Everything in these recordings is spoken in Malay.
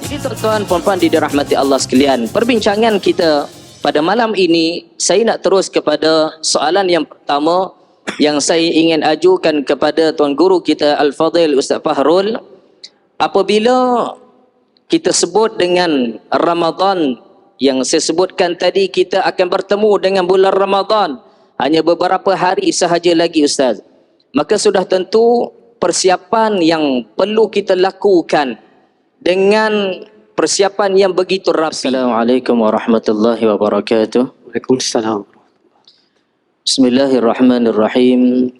Jadi tuan-tuan puan-puan dirahmati Allah sekalian, perbincangan kita pada malam ini saya nak terus kepada soalan yang pertama yang saya ingin ajukan kepada tuan guru kita Al-Fadhil Ustaz Fahrul. Apabila kita sebut dengan Ramadan yang saya sebutkan tadi, kita akan bertemu dengan bulan Ramadan hanya beberapa hari sahaja lagi Ustaz. Maka sudah tentu persiapan yang perlu kita lakukan dengan persiapan yang begitu rapi. Assalamualaikum warahmatullahi wabarakatuh. Waalaikumsalam. Bismillahirrahmanirrahim.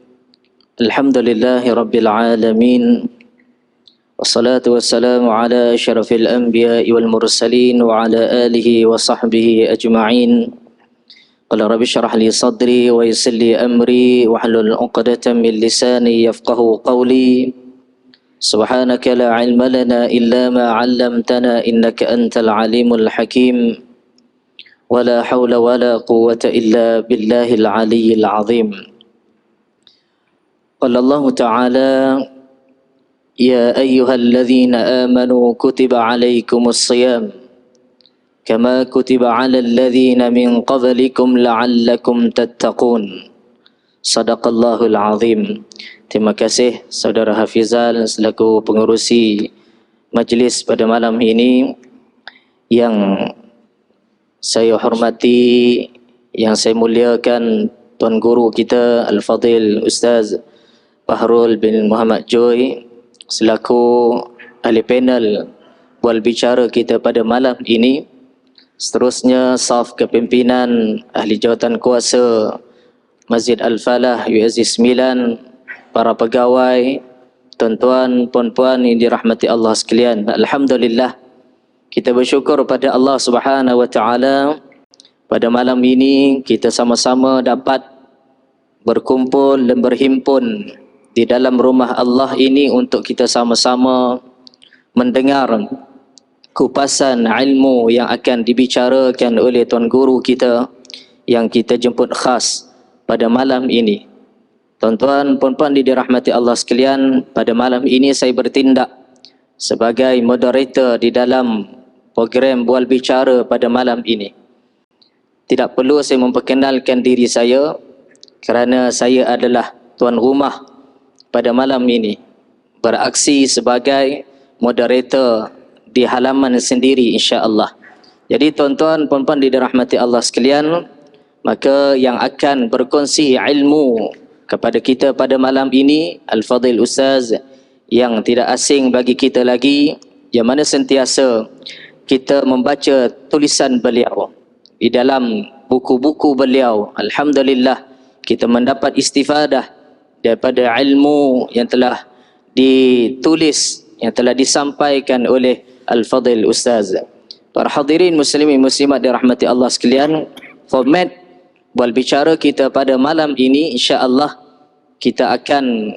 Alhamdulillahi rabbil alamin. Wassalatu wassalamu ala asyrafil anbiya'i wal mursalin wa ala alihi wa sahbihi ajma'in. Qala rabbi syrah li sadri wa yassir li amri wahlul 'uqdatam min lisani yafqahu qawli. Subhanaka la 'ilma lana illa ma 'allamtana innaka antal alimul hakim. Wala haula wala quwwata illa billahil aliyyil 'azim. Qala Allah Ta'ala ya ayyuhalladzina amanu kutiba 'alaikumus shiyam kama kutiba 'alal ladzina min qablikum la'allakum tattaqun. Sadaqallahul 'azim. Terima kasih Saudara Hafizal selaku pengerusi majlis pada malam ini, yang saya hormati, yang saya muliakan Tuan Guru kita Al-Fadhil Ustaz Fahrul bin Muhammad Joy selaku ahli panel bual bicara kita pada malam ini. Seterusnya saf kepimpinan ahli jawatan kuasa Masjid Al-Falah UAZ 9, para pegawai, tuan-tuan, puan-puan yang dirahmati Allah sekalian. Alhamdulillah, kita bersyukur pada Allah Subhanahu wa taala pada malam ini kita sama-sama dapat berkumpul dan berhimpun di dalam rumah Allah ini untuk kita sama-sama mendengar kupasan ilmu yang akan dibicarakan oleh tuan guru kita yang kita jemput khas pada malam ini. Tuan-tuan, puan-puan dirahmati Allah sekalian, pada malam ini saya bertindak sebagai moderator di dalam program bual bicara pada malam ini. Tidak perlu saya memperkenalkan diri saya kerana saya adalah tuan rumah pada malam ini, beraksi sebagai moderator di halaman sendiri insya-Allah. Jadi tuan-tuan, puan-puan dirahmati Allah sekalian, maka yang akan berkongsi ilmu kepada kita pada malam ini Al-Fadhil Ustaz yang tidak asing bagi kita lagi, yang mana sentiasa kita membaca tulisan beliau di dalam buku-buku beliau. Alhamdulillah, kita mendapat istifadah daripada ilmu yang telah ditulis, yang telah disampaikan oleh Al-Fadhil Ustaz. Para hadirin muslimin muslimat dirahmati Allah sekalian, format bual bicara kita pada malam ini insya-Allah kita akan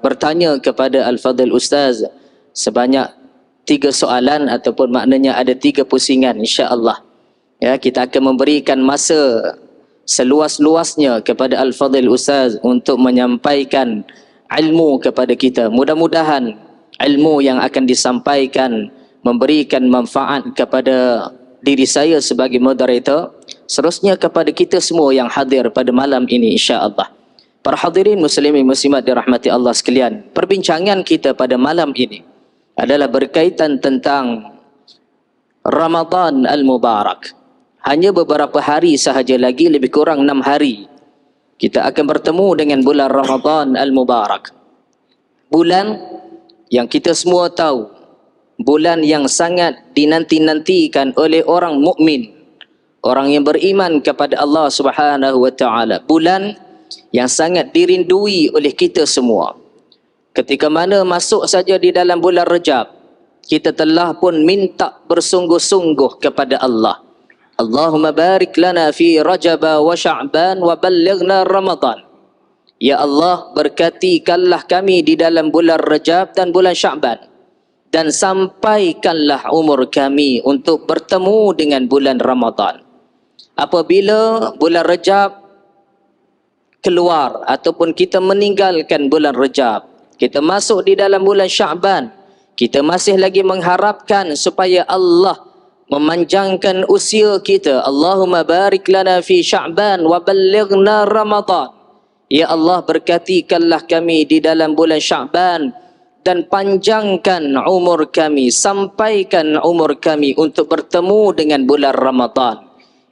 bertanya kepada Al-Fadhil Ustaz sebanyak 3 soalan, ataupun maknanya ada 3 pusingan insya-Allah. Ya, kita akan memberikan masa seluas-luasnya kepada Al-Fadhil Ustaz untuk menyampaikan ilmu kepada kita. Mudah-mudahan ilmu yang akan disampaikan memberikan manfaat kepada diri saya sebagai moderator, seterusnya kepada kita semua yang hadir pada malam ini insya-Allah. Para hadirin muslimin muslimat dirahmati Allah sekalian, perbincangan kita pada malam ini adalah berkaitan tentang Ramadan Al-Mubarak. Hanya beberapa hari sahaja lagi, lebih kurang 6 hari, kita akan bertemu dengan bulan Ramadan Al-Mubarak. Bulan yang kita semua tahu, bulan yang sangat dinanti-nantikan oleh orang mukmin, orang yang beriman kepada Allah Subhanahu wa taala. Bulan yang sangat dirindui oleh kita semua. Ketika mana masuk saja di dalam bulan Rajab, kita telah pun minta bersungguh-sungguh kepada Allah. Allahumma barik lana fi Rajab wa Sya'ban wa ballighna Ramadan. Ya Allah, berkatikanlah kami di dalam bulan Rajab dan bulan Sya'ban, dan sampaikanlah umur kami untuk bertemu dengan bulan Ramadan. Apabila bulan Rajab keluar ataupun kita meninggalkan bulan Rajab, kita masuk di dalam bulan Sya'ban, Kita masih lagi mengharapkan supaya Allah memanjangkan usia kita. Allahumma barik lana fi Sya'ban wa ballighna Ramadan. Ya Allah, berkatikanlah kami di dalam bulan Sya'ban dan panjangkan umur kami, sampaikan umur kami untuk bertemu dengan bulan Ramadan.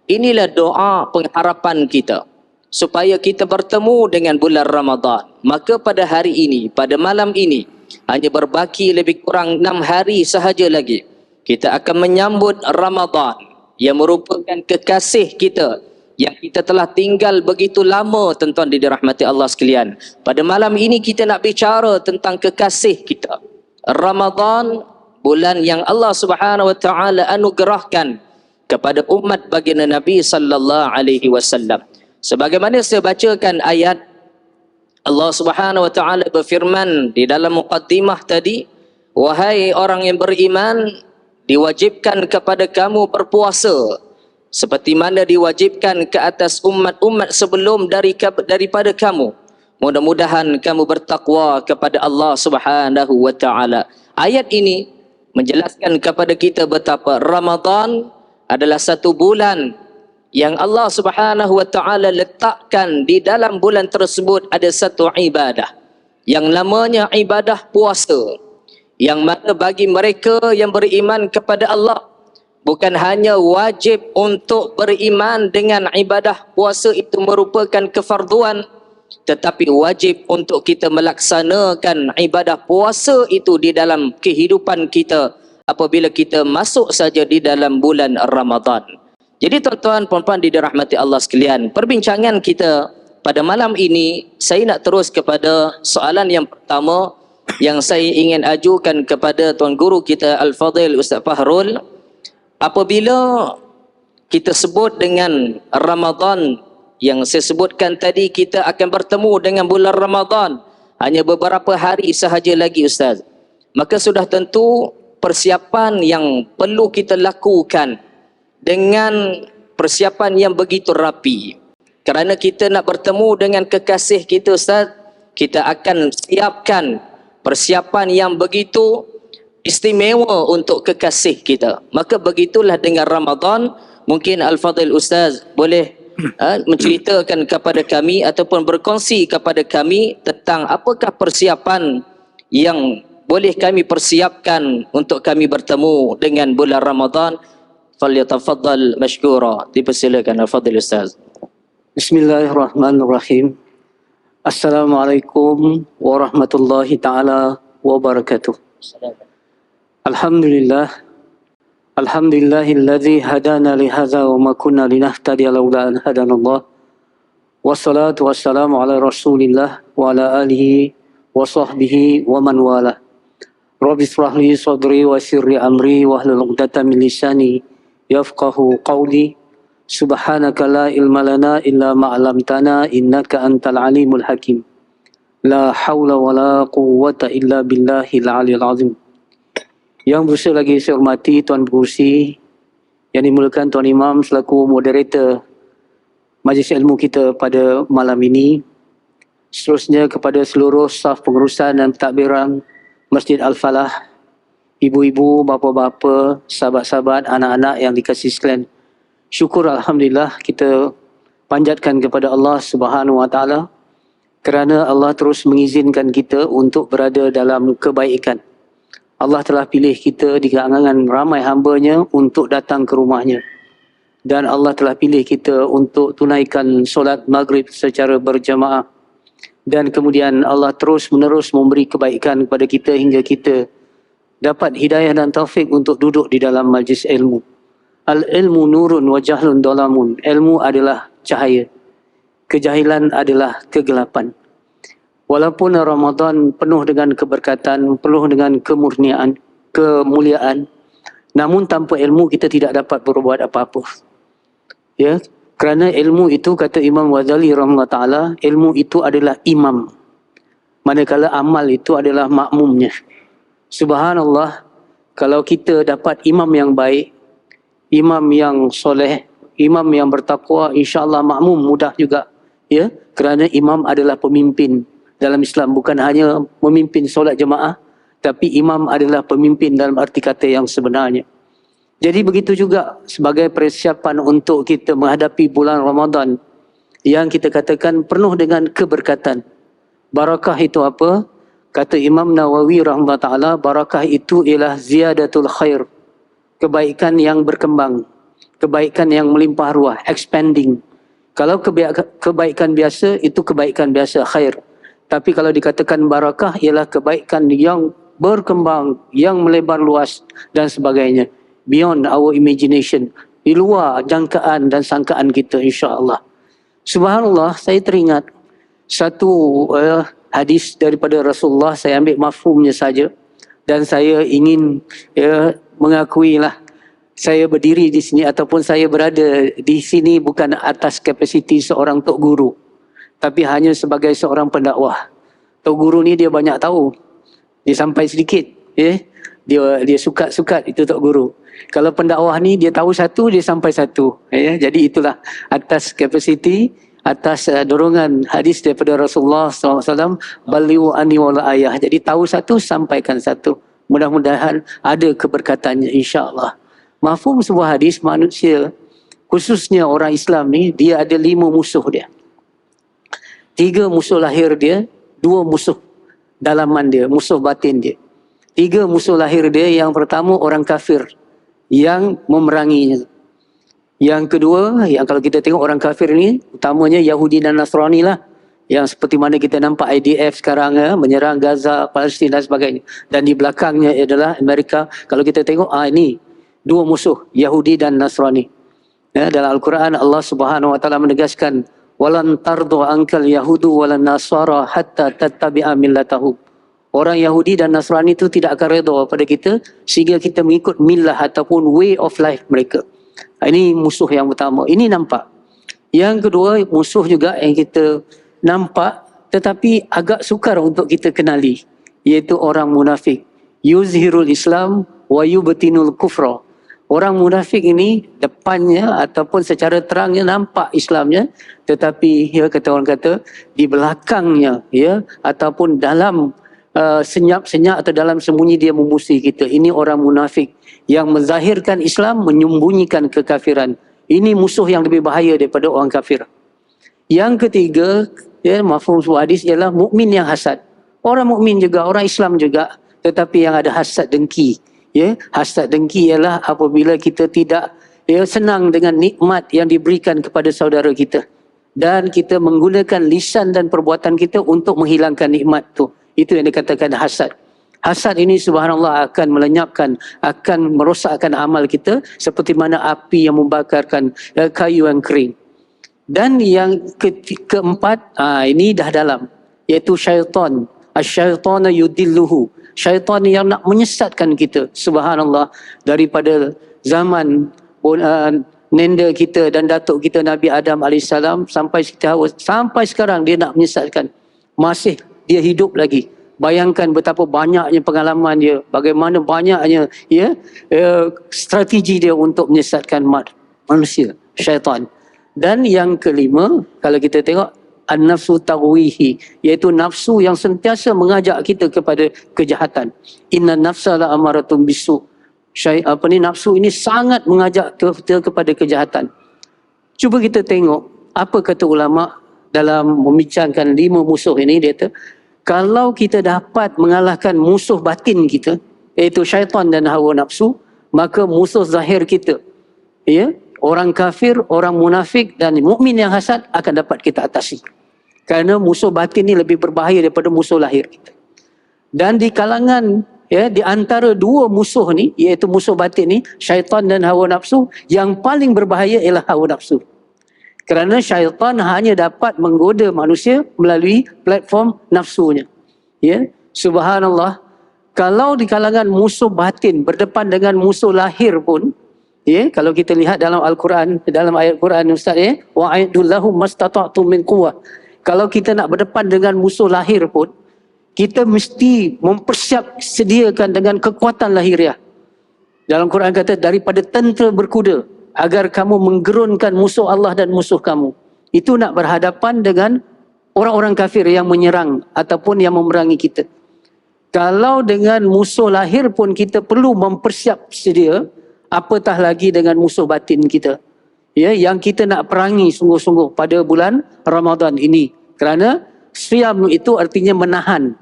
Inilah doa pengharapan kita supaya kita bertemu dengan bulan Ramadan. Maka pada hari ini, pada malam ini, hanya berbaki lebih kurang 6 hari sahaja lagi, kita akan menyambut Ramadan yang merupakan kekasih kita yang kita telah tinggal begitu lama, tuan-tuan dirahmati Allah sekalian. Pada malam ini kita nak bicara tentang kekasih kita. Ramadan, bulan yang Allah Subhanahu wa taala anugerahkan kepada umat baginda Nabi sallallahu alaihi wasallam. Sebagaimana saya bacakan ayat, Allah Subhanahu wa taala berfirman di dalam muqaddimah tadi, wahai orang yang beriman, diwajibkan kepada kamu berpuasa seperti mana diwajibkan ke atas umat-umat sebelum daripada kamu. Mudah-mudahan kamu bertakwa kepada Allah Subhanahu wa taala. Ayat ini menjelaskan kepada kita betapa Ramadan adalah satu bulan yang Allah Subhanahu wa taala letakkan di dalam bulan tersebut ada satu ibadah yang namanya ibadah puasa, yang mana bagi mereka yang beriman kepada Allah bukan hanya wajib untuk beriman dengan ibadah puasa itu merupakan kefarduan, tetapi wajib untuk kita melaksanakan ibadah puasa itu di dalam kehidupan kita apabila kita masuk saja di dalam bulan Ramadan. Jadi tuan-tuan, puan-puan dirahmati Allah sekalian, perbincangan kita pada malam ini, saya nak terus kepada soalan yang pertama yang saya ingin ajukan kepada Tuan Guru kita Al-Fadhil Ustaz Fahrul. Apabila kita sebut dengan Ramadan yang saya sebutkan tadi, kita akan bertemu dengan bulan Ramadan hanya beberapa hari sahaja lagi Ustaz. Maka sudah tentu persiapan yang perlu kita lakukan dengan persiapan yang begitu rapi. Kerana kita nak bertemu dengan kekasih kita Ustaz, kita akan siapkan persiapan yang begitu istimewa untuk kekasih kita. Maka begitulah dengan Ramadan. Mungkin Al-Fadhil Ustaz boleh menceritakan kepada kami ataupun berkongsi kepada kami tentang apakah persiapan yang boleh kami persiapkan untuk kami bertemu dengan bulan Ramadan. Falyatafaddal mashkura. Dipersilakan Al-Fadhil Ustaz. Bismillahirrahmanirrahim. Assalamualaikum warahmatullahi taala wabarakatuh. Alhamdulillah. Alhamdulillahilladzi hadana li hadza wa ma kunna linahtadiya laula an hadanallah. Wassalatu wassalamu ala Rasulillah wa ala alihi wa sahbihi wa man wala. Rabbi shrah li sadri wa yassir amri wahlul 'uqdatam min lisani yafqahu qawli. Subhanaka la ilma lana illa ma 'allamtana innaka antal alimul hakim. La haula wa la quwwata illa billahil aliyil azim. Yang berusaha lagi saya hormati Tuan Pengerusi, yang dimulakan Tuan Imam selaku moderator majlis ilmu kita pada malam ini. Seterusnya kepada seluruh staf pengurusan dan pentadbiran Masjid Al-Falah, ibu-ibu, bapa-bapa, sahabat-sahabat, anak-anak yang dikasihi sekalian. Syukur Alhamdulillah kita panjatkan kepada Allah Subhanahu wa taala kerana Allah terus mengizinkan kita untuk berada dalam kebaikan. Allah telah pilih kita di kalangan ramai hamba-Nya untuk datang ke rumah-Nya. Dan Allah telah pilih kita untuk tunaikan solat maghrib secara berjamaah. Dan kemudian Allah terus menerus memberi kebaikan kepada kita hingga kita dapat hidayah dan taufik untuk duduk di dalam majlis ilmu. Al-ilmu nurun wa jahlun dalamun. Ilmu adalah cahaya. Kejahilan adalah kegelapan. Walaupun Ramadan penuh dengan keberkatan, penuh dengan kemurnian, kemuliaan, namun tanpa ilmu kita tidak dapat berbuat apa-apa. Ya, kerana ilmu itu, kata Imam Ghazali rahimahullah taala, ilmu itu adalah imam, manakala amal itu adalah makmumnya. Subhanallah, kalau kita dapat imam yang baik, imam yang soleh, imam yang bertakwa, insya-Allah makmum mudah juga. Ya, kerana imam adalah pemimpin dalam Islam, bukan hanya memimpin solat jemaah, tapi imam adalah pemimpin dalam arti kata yang sebenarnya. Jadi begitu juga sebagai persiapan untuk kita menghadapi bulan Ramadan yang kita katakan penuh dengan keberkatan. Barakah itu apa? Kata Imam Nawawi rahimahullah ta'ala, barakah itu ialah ziyadatul khair. Kebaikan yang berkembang. Kebaikan yang melimpah ruah, expanding. Kalau kebaikan biasa, itu kebaikan biasa, khair. Tapi kalau dikatakan barakah, ialah kebaikan yang berkembang, yang melebar luas dan sebagainya. Beyond our imagination. Di luar jangkaan dan sangkaan kita, insya-Allah. Subhanallah, saya teringat satu hadis daripada Rasulullah. Saya ambil mafhumnya saja. Dan saya ingin mengakuilah, saya berdiri di sini ataupun saya berada di sini bukan atas kapasiti seorang tok guru, tapi hanya sebagai seorang pendakwah. Tok guru ni dia banyak tahu, dia sampai sedikit, dia sukat-sukat, itu tok guru. Kalau pendakwah ni dia tahu satu, dia sampai satu. Jadi itulah atas kapasiti, atas dorongan hadis daripada Rasulullah SAW, baliu ani wala ayah. Jadi tahu satu, sampaikan satu. Mudah-mudahan ada keberkatannya, insya-Allah. Mafhum sebuah hadis, manusia, khususnya orang Islam ni, dia ada 5 musuh dia. 3 musuh lahir dia, 2 musuh dalaman dia, musuh batin dia. 3 musuh lahir dia, yang pertama orang kafir yang memeranginya. Yang kedua, yang kalau kita tengok orang kafir ni, utamanya Yahudi dan Nasrani lah. Yang seperti mana kita nampak IDF sekarang menyerang Gaza, Palestin dan sebagainya. Dan di belakangnya adalah Amerika. Kalau kita tengok, ini 2 musuh, Yahudi dan Nasrani. Dalam Al-Quran Allah Subhanahu wa taala menegaskan, walan tardu ankal yahudu walan nasara hatta tattabi'a millatahum. Orang Yahudi dan Nasrani itu tidak akan redha pada kita sehingga kita mengikut millah ataupun way of life mereka. Ini musuh yang pertama. Ini nampak. Yang kedua, musuh juga yang kita nampak tetapi agak sukar untuk kita kenali, iaitu orang munafik. Yuzhirul Islam wa yubtinul kufra. Orang munafik ini depannya ataupun secara terangnya nampak Islamnya, tetapi kata orang kata di belakangnya ataupun dalam senyap-senyap atau dalam sembunyi dia memusuhi kita. Ini orang munafik yang menzahirkan Islam, menyembunyikan kekafiran. Ini musuh yang lebih bahaya daripada orang kafir. Yang ketiga, mafhum sebuah hadis ialah mukmin yang hasad. Orang mukmin juga, orang Islam juga, tetapi yang ada hasad dengki. Hasad dengki ialah apabila kita tidak senang dengan nikmat yang diberikan kepada saudara kita, dan kita menggunakan lisan dan perbuatan kita untuk menghilangkan nikmat tu. Itu yang dikatakan hasad. Hasad ini subhanallah akan melenyapkan, akan merosakkan amal kita seperti mana api yang membakarkan kayu yang kering. Dan yang keempat, ini dah dalam, iaitu syaitan. Asyaitana yudilluhu. Syaitan yang nak menyesatkan kita, subhanallah, daripada zaman nenda kita dan datuk kita Nabi Adam AS sampai sekarang dia nak menyesatkan. Masih dia hidup lagi. Bayangkan betapa banyaknya pengalaman dia, bagaimana banyaknya strategi dia untuk menyesatkan manusia, syaitan. Dan yang kelima, kalau kita tengok, an-nafsu taghwihi, iaitu nafsu yang sentiasa mengajak kita kepada kejahatan. Inna nafsa la amaratun bisu. Nafsu ini sangat mengajak kita kepada kejahatan. Cuba kita tengok apa kata ulama dalam membincangkan 5 musuh ini. Dia kata, kalau kita dapat mengalahkan musuh batin kita, iaitu syaitan dan hawa nafsu, maka musuh zahir kita, orang kafir, orang munafik dan mukmin yang hasad akan dapat kita atasi. Kerana musuh batin ni lebih berbahaya daripada musuh lahir kita. Dan di kalangan, di antara 2 musuh ni, iaitu musuh batin ni, syaitan dan hawa nafsu, yang paling berbahaya ialah hawa nafsu. Kerana syaitan hanya dapat menggoda manusia melalui platform nafsunya. Subhanallah, kalau di kalangan musuh batin berdepan dengan musuh lahir pun, kalau kita lihat dalam Al-Quran, dalam ayat Quran Ustaz, wa'idul lahum mastata'tum min quwwah. Kalau kita nak berdepan dengan musuh lahir pun, kita mesti mempersiap sediakan dengan kekuatan lahiriah. Dalam Quran kata, daripada tentera berkuda, agar kamu menggerunkan musuh Allah dan musuh kamu. Itu nak berhadapan dengan orang-orang kafir yang menyerang ataupun yang memerangi kita. Kalau dengan musuh lahir pun kita perlu mempersiap sedia, apatah lagi dengan musuh batin kita. Ya, yang kita nak perangi sungguh-sungguh pada bulan Ramadan ini. Kerana siam itu artinya menahan.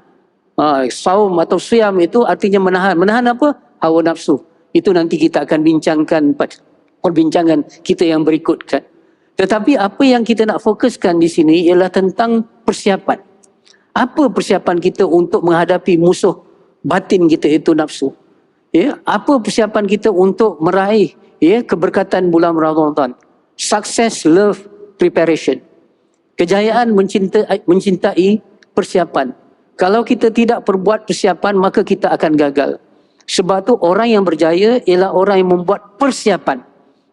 Saum atau siam itu artinya menahan. Menahan apa? Hawa nafsu. Itu nanti kita akan bincangkan pada perbincangan kita yang berikutkan. Tetapi apa yang kita nak fokuskan di sini ialah tentang persiapan. Apa persiapan kita untuk menghadapi musuh batin kita itu nafsu? Ya, apa persiapan kita untuk meraih keberkatan bulan Ramadan? Success, love, preparation. Kejayaan mencintai persiapan. Kalau kita tidak perbuat persiapan, maka kita akan gagal. Sebab tu orang yang berjaya ialah orang yang membuat persiapan.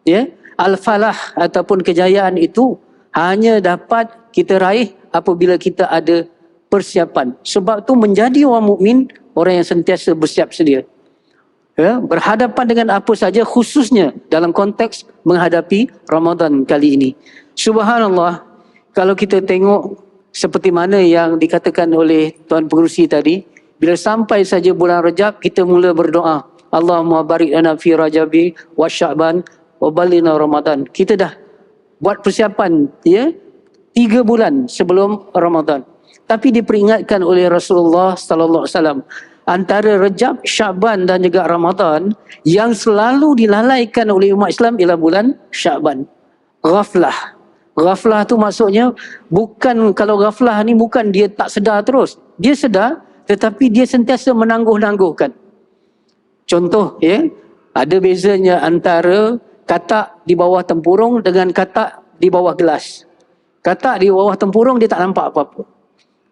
Ya, al-falah ataupun kejayaan itu hanya dapat kita raih apabila kita ada persiapan. Sebab tu menjadi orang mukmin, orang yang sentiasa bersiap sedia. Ya, berhadapan dengan apa saja, khususnya dalam konteks menghadapi Ramadan kali ini. Subhanallah, kalau kita tengok seperti mana yang dikatakan oleh Tuan Pengerusi tadi, bila sampai saja bulan Rajab, kita mula berdoa, Allahumma barik lana fi Rajabi wa Sya'ban wa ballina Ramadan. Kita dah buat persiapan 3 bulan sebelum Ramadan. Tapi diperingatkan oleh Rasulullah sallallahu alaihi wasallam, antara Rajab, Sya'ban dan juga Ramadan yang selalu dilalaikan oleh umat Islam ialah bulan Sya'ban. Ghaflah. Ghaflah tu maksudnya bukan, kalau ghaflah ni bukan dia tak sedar terus. Dia sedar tetapi dia sentiasa menangguh-nangguhkan. Contoh, ada bezanya antara katak di bawah tempurung dengan katak di bawah gelas. Katak di bawah tempurung dia tak nampak apa-apa.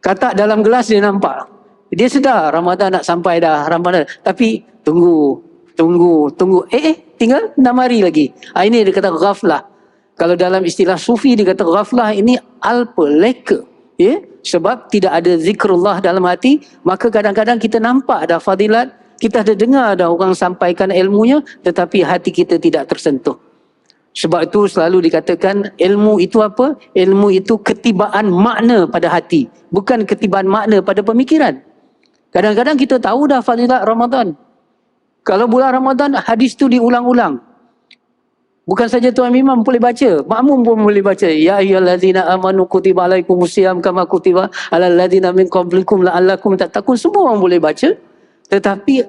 Katak dalam gelas dia nampak. Dia sedar Ramadan nak sampai dah, Ramadan. Tapi tunggu. Tinggal 6 hari lagi. Ini dia kata ghaflah. Kalau dalam istilah sufi dia kata ghaflah ini alpa, leka. Sebab tidak ada zikrullah dalam hati, maka kadang-kadang kita nampak ada fadilat, kita ada dengar ada orang sampaikan ilmunya, tetapi hati kita tidak tersentuh. Sebab itu selalu dikatakan ilmu itu apa? Ilmu itu ketibaan makna pada hati, bukan ketibaan makna pada pemikiran. Kadang-kadang kita tahu dah fadilat Ramadan. Kalau bulan Ramadan hadis tu diulang-ulang. Bukan saja tuan imam boleh baca, makmum pun boleh baca. Ya ayyuhallazina amanu kutiba alaikumusiyam kama kutiba alal ladzina min qablikum la'allakum tattaqun. Semua orang boleh baca. Tetapi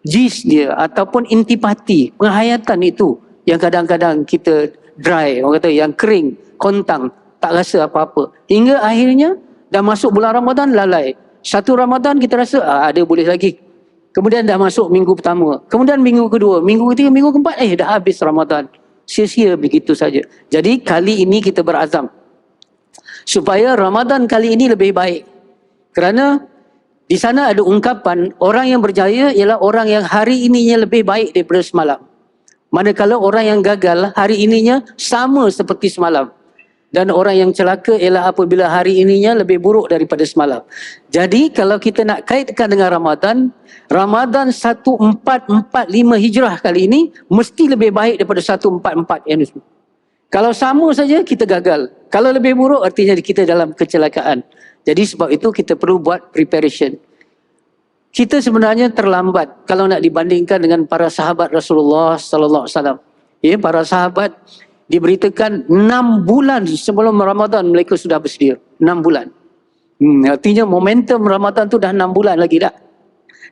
jis dia ataupun intipati, penghayatan itu yang kadang-kadang kita dry, orang kata yang kering, kontang, tak rasa apa-apa. Hingga akhirnya dah masuk bulan Ramadan lalai. Satu Ramadan kita rasa ada boleh lagi. Kemudian dah masuk minggu pertama. Kemudian minggu kedua, minggu ketiga, minggu keempat, dah habis Ramadan. Sia-sia begitu saja. Jadi kali ini kita berazam supaya Ramadan kali ini lebih baik. Kerana di sana ada ungkapan orang yang berjaya ialah orang yang hari ininya lebih baik daripada semalam. Manakala orang yang gagal hari ininya sama seperti semalam. Dan orang yang celaka ialah apabila hari ininya lebih buruk daripada semalam. Jadi kalau kita nak kaitkan dengan Ramadan, Ramadan 1445 Hijrah kali ini mesti lebih baik daripada 1444 yang itu. Kalau sama saja kita gagal. Kalau lebih buruk artinya kita dalam kecelakaan. Jadi sebab itu kita perlu buat preparation. Kita sebenarnya terlambat kalau nak dibandingkan dengan para sahabat Rasulullah sallallahu alaihi wasallam. Para sahabat diberitakan 6 bulan sebelum Ramadan mereka sudah bersedia. 6 bulan. Artinya momentum Ramadan tu dah 6 bulan lagi dah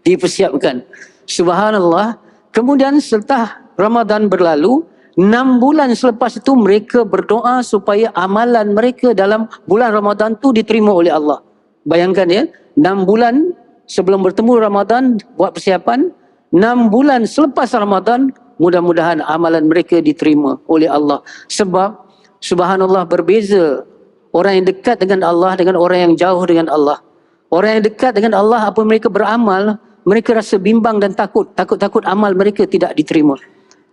dipersiapkan. Subhanallah. Kemudian setelah Ramadan berlalu, 6 bulan selepas itu mereka berdoa supaya amalan mereka dalam bulan Ramadan tu diterima oleh Allah. Bayangkan 6 bulan sebelum bertemu Ramadan buat persiapan, 6 bulan selepas Ramadan mudah-mudahan amalan mereka diterima oleh Allah. Sebab subhanallah berbeza orang yang dekat dengan Allah dengan orang yang jauh dengan Allah. Orang yang dekat dengan Allah apa mereka beramal, mereka rasa bimbang dan takut amal mereka tidak diterima.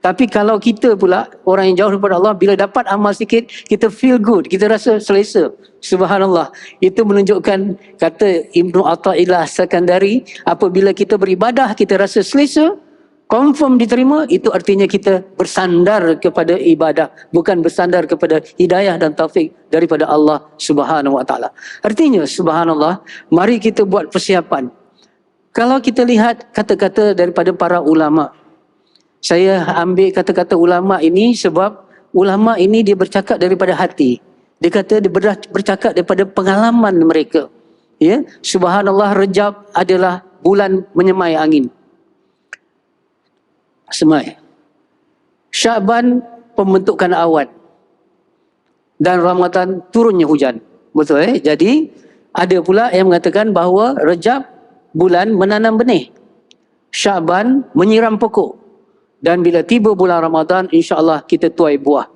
Tapi kalau kita pula orang yang jauh daripada Allah, bila dapat amal sikit kita feel good, kita rasa selesa. Subhanallah. Itu menunjukkan kata Ibnu Athaillah Sakandari, apabila kita beribadah kita rasa selesa, confirm diterima, itu artinya kita bersandar kepada ibadah, bukan bersandar kepada hidayah dan taufik daripada Allah Subhanahu Wa Taala. Artinya subhanallah, mari kita buat persiapan. Kalau kita lihat kata-kata daripada para ulama, saya ambil kata-kata ulama ini sebab ulama ini dia bercakap daripada hati. Dia kata dia bercakap daripada pengalaman mereka. Ya, subhanallah, Rejab adalah bulan menyemai angin. Semai. Syaban pembentukan awan. Dan Ramadan turunnya hujan. Betul Jadi ada pula yang mengatakan bahawa Rejab bulan menanam benih. Syaban menyiram pokok. Dan bila tiba bulan Ramadan, insya-Allah kita tuai buah.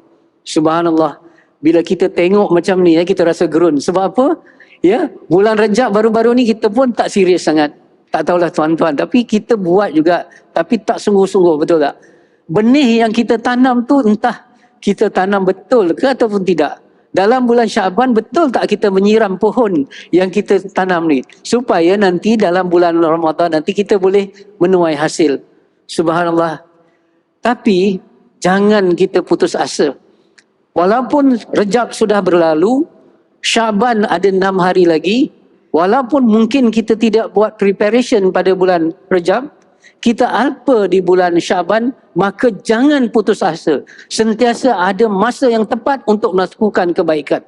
Subhanallah. Bila kita tengok macam ni kita rasa gerun. Sebab apa? Ya, bulan Rejab baru-baru ni kita pun tak serius sangat. Tak tahulah tuan-tuan, tapi kita buat juga, tapi tak sungguh-sungguh, betul tak? Benih yang kita tanam tu entah kita tanam betul ke ataupun tidak. Dalam bulan Syaban betul tak kita menyiram pohon yang kita tanam ni, supaya nanti dalam bulan Ramadan nanti kita boleh menuai hasil. Subhanallah. Tapi jangan kita putus asa. Walaupun Rejab sudah berlalu, Syaban ada 6 hari lagi, walaupun mungkin kita tidak buat preparation pada bulan Rejab, kita alpa di bulan Syaban, maka jangan putus asa. Sentiasa ada masa yang tepat untuk melakukan kebaikan.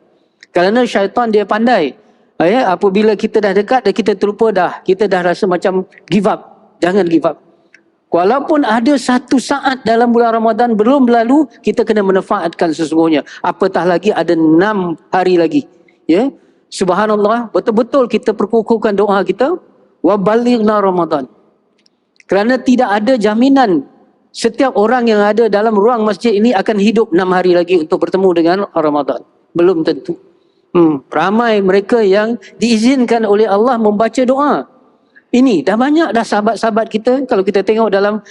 Kerana syaitan dia pandai. Apabila kita dah dekat dan kita terlupa kita dah rasa macam give up. Jangan give up. Walaupun ada satu saat dalam bulan Ramadan belum berlalu, kita kena memanfaatkan sesungguhnya. Apatah lagi ada 6 hari lagi. Ya, subhanallah, betul-betul kita perkukuhkan doa kita, wa balighna Ramadan. Kerana tidak ada jaminan setiap orang yang ada dalam ruang masjid ini akan hidup 6 hari lagi untuk bertemu dengan Ramadan. Belum tentu. Ramai mereka yang diizinkan oleh Allah membaca doa. Ini dah banyak dah sahabat-sahabat kita. Kalau kita tengok dalam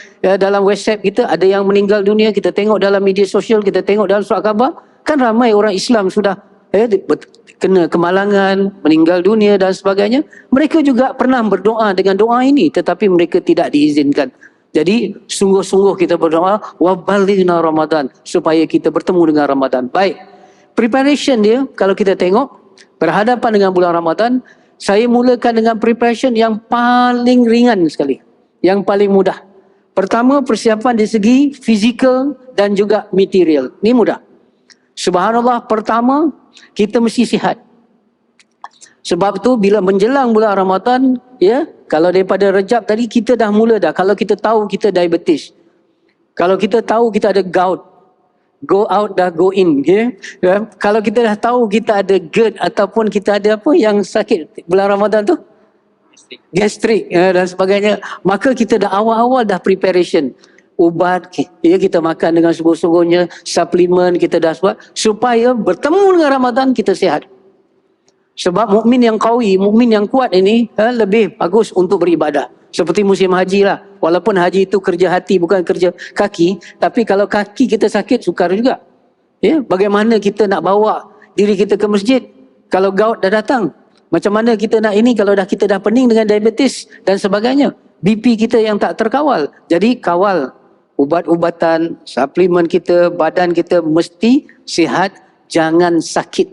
WhatsApp kita, ada yang meninggal dunia. Kita tengok dalam media sosial, kita tengok dalam surat khabar, kan ramai orang Islam sudah kena kemalangan, meninggal dunia dan sebagainya. Mereka juga pernah berdoa dengan doa ini, tetapi mereka tidak diizinkan. Jadi sungguh-sungguh kita berdoa, wa balighna Ramadan, supaya kita bertemu dengan Ramadan. Baik, preparation dia kalau kita tengok berhadapan dengan bulan Ramadan, saya mulakan dengan preparation yang paling ringan sekali, yang paling mudah. Pertama, persiapan dari segi fizikal dan juga material. Ini mudah. Subhanallah, pertama kita mesti sihat. Sebab tu bila menjelang bulan Ramadan, ya, kalau daripada Rejab tadi kita dah mula dah. Kalau kita tahu kita diabetes, kalau kita tahu kita ada gout, go out dah go in, ya. Kalau kita dah tahu kita ada GERD ataupun kita ada apa yang sakit bulan Ramadan tu, gastrik dan sebagainya, maka kita dah awal-awal dah preparation. Ubat ya, kita makan dengan sungguh-sungguhnya, suplemen kita dah buat supaya bertemu dengan Ramadan kita sihat. Sebab mukmin yang qawi, mukmin yang kuat ini lebih bagus untuk beribadah. Seperti musim haji lah. Walaupun haji itu kerja hati bukan kerja kaki, tapi kalau kaki kita sakit sukar juga. Ya, bagaimana kita nak bawa diri kita ke masjid kalau gout dah datang? Macam mana kita nak ini kalau kita dah pening dengan diabetes dan sebagainya? BP kita yang tak terkawal. Jadi kawal ubat-ubatan, suplemen kita, badan kita mesti sihat, jangan sakit.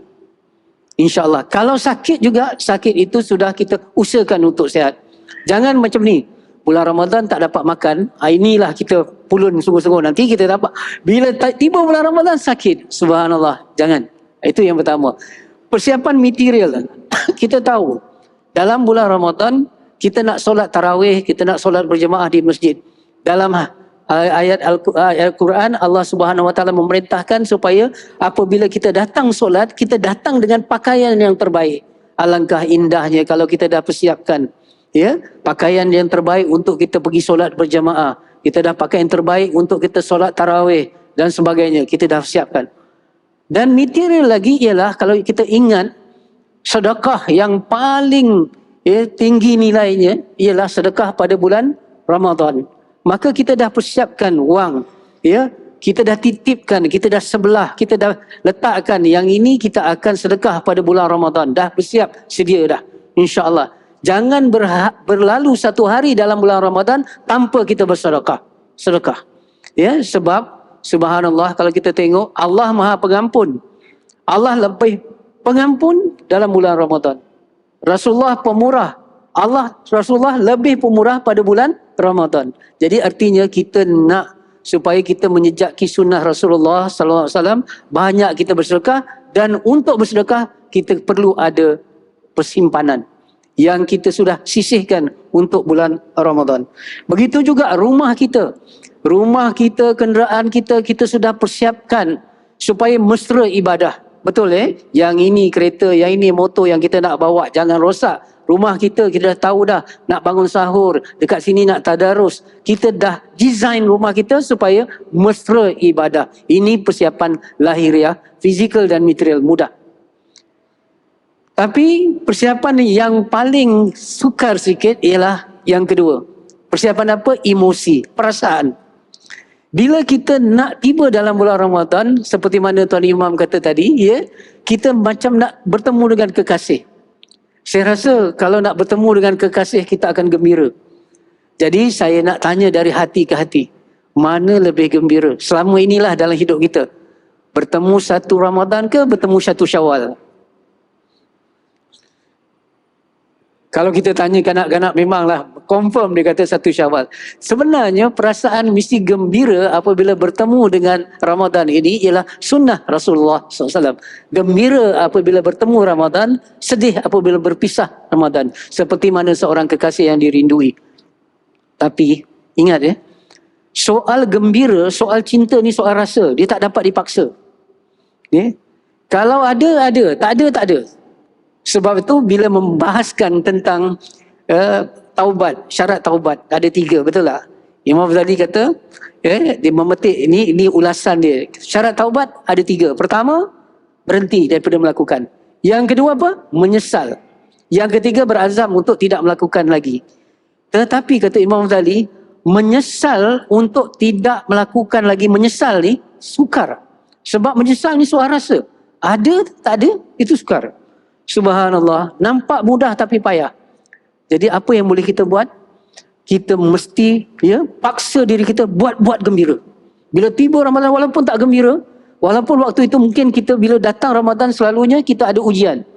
InsyaAllah. Kalau sakit juga, sakit itu sudah kita usahakan untuk sihat. Jangan macam ni, bulan Ramadan tak dapat makan, inilah kita pulun sungguh-sungguh, nanti kita dapat. Bila tiba bulan Ramadan sakit, subhanallah, jangan. Itu yang pertama. Persiapan material. Kita tahu, dalam bulan Ramadan, kita nak solat tarawih, kita nak solat berjemaah di masjid. Dalam ayat Al-Quran, Allah Subhanahu Wa Taala memerintahkan supaya apabila kita datang solat, kita datang dengan pakaian yang terbaik. Alangkah indahnya kalau kita dah persiapkan, ya, pakaian yang terbaik untuk kita pergi solat berjemaah. Kita dah pakai yang terbaik untuk kita solat tarawih dan sebagainya. Kita dah siapkan. Dan material lagi ialah kalau kita ingat, sedekah yang paling tinggi nilainya ialah sedekah pada bulan Ramadan. Maka kita dah persiapkan wang, ya, kita dah titipkan, kita dah sebelah, kita dah letakkan yang ini kita akan sedekah pada bulan Ramadan. Dah bersiap sedia dah, insya-Allah. Jangan berlalu satu hari dalam bulan Ramadan tanpa kita bersedekah. Sedekah, ya, sebab subhanallah kalau kita tengok Allah Maha Pengampun. Allah lebih pengampun dalam bulan Ramadan. Rasulullah pemurah, Allah Rasulullah lebih pemurah pada bulan Ramadan. Jadi artinya kita nak supaya kita menjejaki sunnah Rasulullah sallallahu alaihi wasallam, banyak kita bersedekah, dan untuk bersedekah kita perlu ada persimpanan yang kita sudah sisihkan untuk bulan Ramadan. Begitu juga rumah kita. Rumah kita, kenderaan kita, kita sudah persiapkan supaya mesra ibadah. Betul Yang ini kereta, yang ini motor yang kita nak bawa, jangan rosak. Rumah kita dah tahu dah, nak bangun sahur, dekat sini nak tadarus. Kita dah design rumah kita supaya mesra ibadah. Ini persiapan lahiriah, fizikal dan material, mudah. Tapi persiapan yang paling sukar sikit ialah yang kedua. Persiapan apa? Emosi, perasaan. Bila kita nak tiba dalam bulan Ramadan, seperti mana Tuan Imam kata tadi, kita macam nak bertemu dengan kekasih. Saya rasa kalau nak bertemu dengan kekasih, kita akan gembira. Jadi saya nak tanya dari hati ke hati, mana lebih gembira selama inilah dalam hidup kita? Bertemu satu Ramadan ke bertemu satu Syawal? Kalau kita tanya kanak-kanak, memanglah confirm dia kata satu Syawal. Sebenarnya perasaan mesti gembira apabila bertemu dengan Ramadan ini ialah sunnah Rasulullah SAW. Gembira apabila bertemu Ramadan, sedih apabila berpisah Ramadan. Seperti mana seorang kekasih yang dirindui. Tapi ingat soal gembira, soal cinta ni soal rasa. Dia tak dapat dipaksa. Kalau ada, tak ada. Sebab itu bila membahaskan tentang taubat, syarat taubat, ada 3, betul tak? Imam Ghazali kata, dia memetik, ini ulasan dia. Syarat taubat ada 3. Pertama, berhenti daripada melakukan. Yang kedua apa? Menyesal. Yang ketiga, berazam untuk tidak melakukan lagi. Tetapi kata Imam Ghazali, menyesal untuk tidak melakukan lagi, menyesal ni sukar. Sebab menyesal ni soal rasa. Ada, tak ada, itu sukar. Subhanallah, nampak mudah tapi payah. Jadi apa yang boleh kita buat? Kita mesti paksa diri kita buat gembira. Bila tiba Ramadan walaupun tak gembira, walaupun waktu itu mungkin kita bila datang Ramadan selalunya kita ada ujian.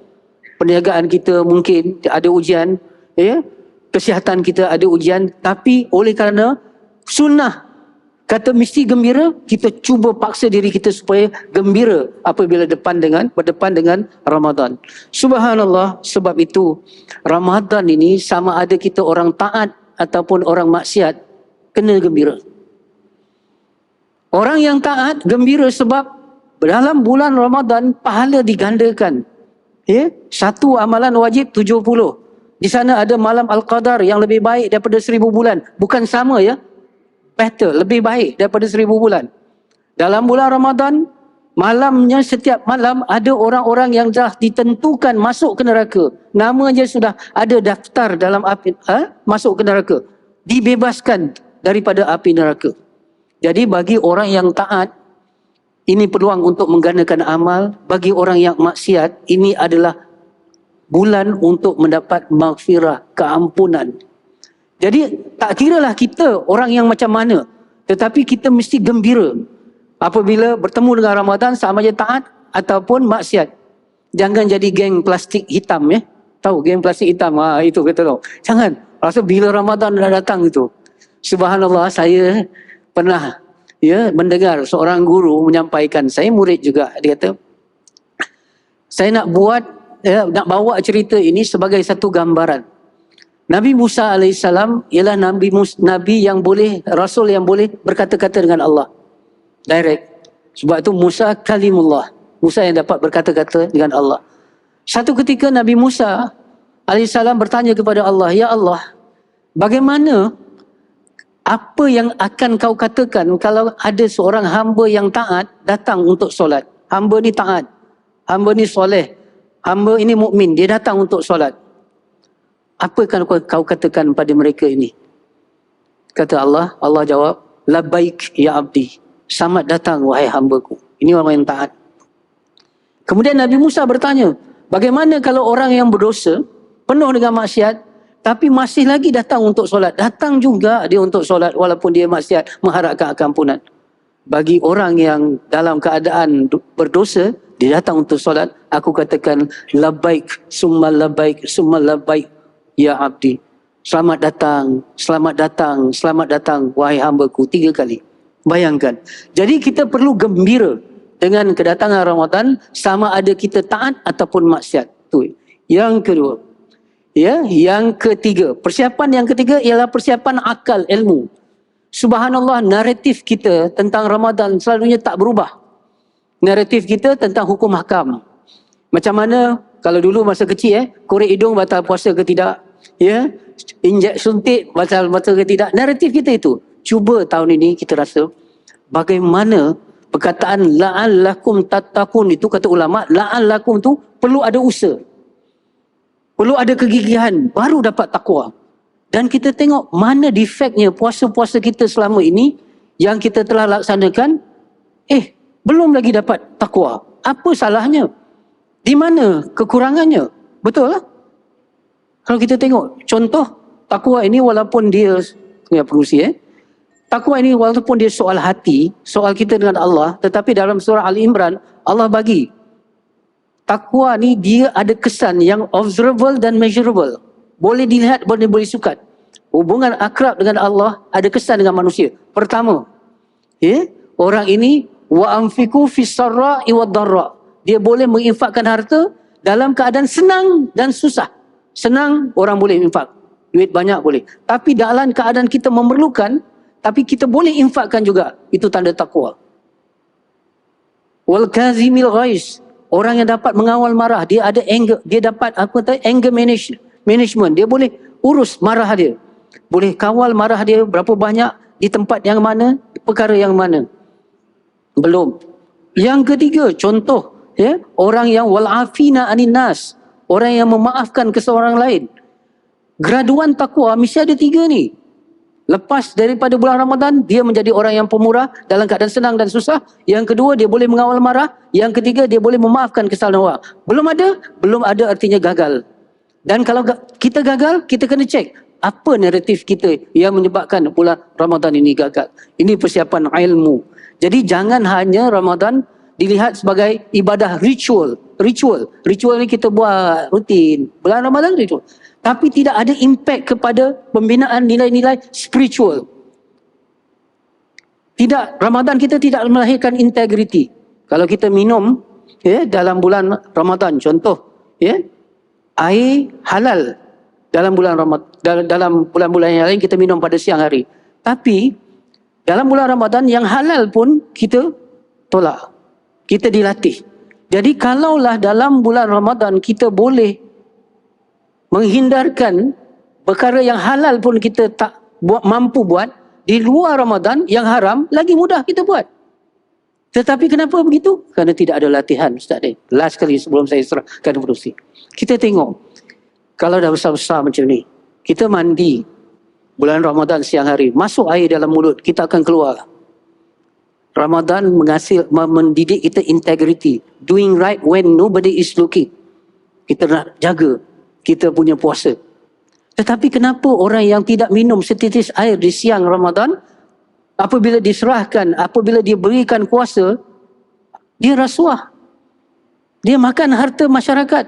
Perniagaan kita mungkin ada ujian, kesihatan kita ada ujian, tapi oleh kerana sunnah kata mesti gembira, kita cuba paksa diri kita supaya gembira apabila berdepan dengan Ramadan. Subhanallah, sebab itu Ramadan ini sama ada kita orang taat ataupun orang maksiat, kena gembira. Orang yang taat gembira sebab dalam bulan Ramadan pahala digandakan. Satu amalan wajib 70. Di sana ada malam Al-Qadar yang lebih baik daripada 1000 bulan. Bukan sama better, lebih baik daripada 1000 bulan. Dalam bulan Ramadan, malamnya setiap malam ada orang-orang yang dah ditentukan masuk ke neraka. Namanya sudah ada daftar dalam api, masuk ke neraka. Dibebaskan daripada api neraka. Jadi bagi orang yang taat, ini peluang untuk menggandakan amal. Bagi orang yang maksiat, ini adalah bulan untuk mendapat maghfirah, keampunan. Jadi tak kiralah kita orang yang macam mana, tetapi kita mesti gembira apabila bertemu dengan Ramadan, sama je taat ataupun maksiat. Jangan jadi geng plastik hitam Tahu geng plastik hitam? Itu kata tau. Jangan. Rasa bila Ramadan dah datang itu. Subhanallah, saya pernah mendengar seorang guru menyampaikan, saya murid juga, dia kata, saya nak nak bawa cerita ini sebagai satu gambaran. Nabi Musa AS ialah Nabi yang boleh, Rasul yang boleh berkata-kata dengan Allah. Direct. Sebab itu Musa kalimullah. Musa yang dapat berkata-kata dengan Allah. Satu ketika Nabi Musa AS bertanya kepada Allah, ya Allah, bagaimana, apa yang akan kau katakan kalau ada seorang hamba yang taat datang untuk solat? Hamba ni taat. Hamba ni soleh. Hamba ini mukmin, dia datang untuk solat. Apa yang kau katakan pada mereka ini? Kata Allah jawab, labbaik ya abdi. Selamat datang wahai hambaku. Ini orang yang taat. Kemudian Nabi Musa bertanya, bagaimana kalau orang yang berdosa, penuh dengan maksiat, tapi masih lagi datang untuk solat? Datang juga dia untuk solat walaupun dia maksiat, mengharapkan ampunan. Bagi orang yang dalam keadaan berdosa, dia datang untuk solat, aku katakan labbaik, summa labbaik, summa labbaik. ya abdi. Selamat datang, selamat datang, selamat datang, wahai hamba-Ku, 3 kali. Bayangkan. Jadi kita perlu gembira dengan kedatangan Ramadan, sama ada kita taat ataupun maksiat. Tu. Yang kedua. Ya, yang ketiga. Persiapan yang ketiga ialah persiapan akal, ilmu. Subhanallah, naratif kita tentang Ramadan selalunya tak berubah. Naratif kita tentang hukum hakam. Macam mana kalau dulu masa kecil korek hidung batal puasa ke tidak? Ya, injek suntik batal ke tidak? Naratif kita itu. Cuba tahun ini kita rasa bagaimana perkataan la'allakum tattaqun itu, kata ulama, la'allakum tu perlu ada usaha. Perlu ada kegigihan baru dapat takwa. Dan kita tengok mana defeknya puasa-puasa kita selama ini yang kita telah laksanakan, belum lagi dapat takwa. Apa salahnya? Di mana kekurangannya? Betul lah? Kalau kita tengok contoh takwa ini, walaupun dia pengusi, takwa ini walaupun dia soal hati, soal kita dengan Allah, tetapi dalam surah Al-Imran Allah bagi takwa ni dia ada kesan yang observable dan measurable. Boleh dilihat, boleh sukat. Hubungan akrab dengan Allah ada kesan dengan manusia. Pertama, orang ini wa anfiqu fis sarra'i wad dharra. Dia boleh menginfakkan harta dalam keadaan senang dan susah. Senang orang boleh infak, duit banyak boleh. Tapi dalam keadaan kita memerlukan, tapi kita boleh infakkan juga. Itu tanda takwa. Wal kazimil ghais, orang yang dapat mengawal marah, dia ada anger, dia dapat anger management. Dia boleh urus marah dia. Boleh kawal marah dia berapa banyak, di tempat yang mana, perkara yang mana. Belum. Yang ketiga, contoh, orang yang wal'afina anin nas, orang yang memaafkan ke seorang lain. Graduan takwa mesti ada 3 ni. Lepas daripada bulan Ramadan, dia menjadi orang yang pemurah dalam keadaan senang dan susah. Yang kedua, dia boleh mengawal marah. Yang ketiga, dia boleh memaafkan kesalahan orang. Belum ada artinya gagal. Dan kalau kita gagal, kita kena cek apa naratif kita yang menyebabkan bulan Ramadan ini gagal. Ini persiapan ilmu. Jadi jangan hanya Ramadan dilihat sebagai ibadah ritual. Ritual ni kita buat rutin. Bulan Ramadan ritual. Tapi tidak ada impact kepada pembinaan nilai-nilai spiritual. Tidak, Ramadan kita tidak melahirkan integriti. Kalau kita minum dalam bulan Ramadan, contoh air halal dalam bulan Ramadan, dalam bulan-bulan yang lain kita minum pada siang hari. Tapi dalam bulan Ramadan yang halal pun kita tolak. Kita dilatih. Jadi kalaulah dalam bulan Ramadan kita boleh menghindarkan perkara yang halal pun kita tak mampu buat, di luar Ramadan yang haram lagi mudah kita buat. Tetapi kenapa begitu? Kerana tidak ada latihan, Ustaz Din. Last kali sebelum saya serahkan produksi. Kita tengok, kalau dah besar-besar macam ni, kita mandi bulan Ramadan siang hari, masuk air dalam mulut, kita akan keluar. Ramadan mendidik kita integrity, doing right when nobody is looking. Kita nak jaga kita punya puasa. Tetapi kenapa orang yang tidak minum setitis air di siang Ramadan, apabila diserahkan, apabila dia berikan kuasa, dia rasuah. Dia makan harta masyarakat.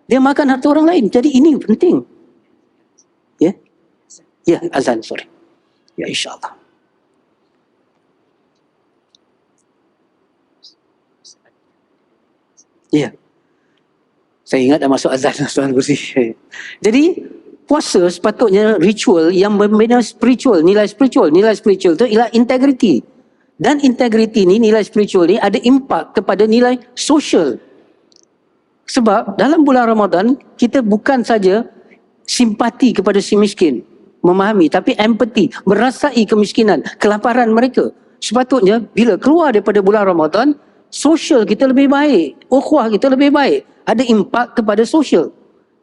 Dia makan harta orang lain. Jadi ini penting. Ya, azan, sorry. Ya, insyaAllah. Ya. Saya ingat dah masuk azan Tuan Kursi. Jadi puasa sepatutnya ritual yang membina spiritual, nilai spiritual. Nilai spiritual itu ialah integrity. Dan integrity ni, nilai spiritual ni ada impak kepada nilai social. Sebab dalam bulan Ramadan kita bukan saja simpati kepada si miskin, memahami, tapi empathy, merasai kemiskinan, kelaparan mereka. Sepatutnya bila keluar daripada bulan Ramadan, sosial kita lebih baik, ukhuwah kita lebih baik, ada impak kepada sosial.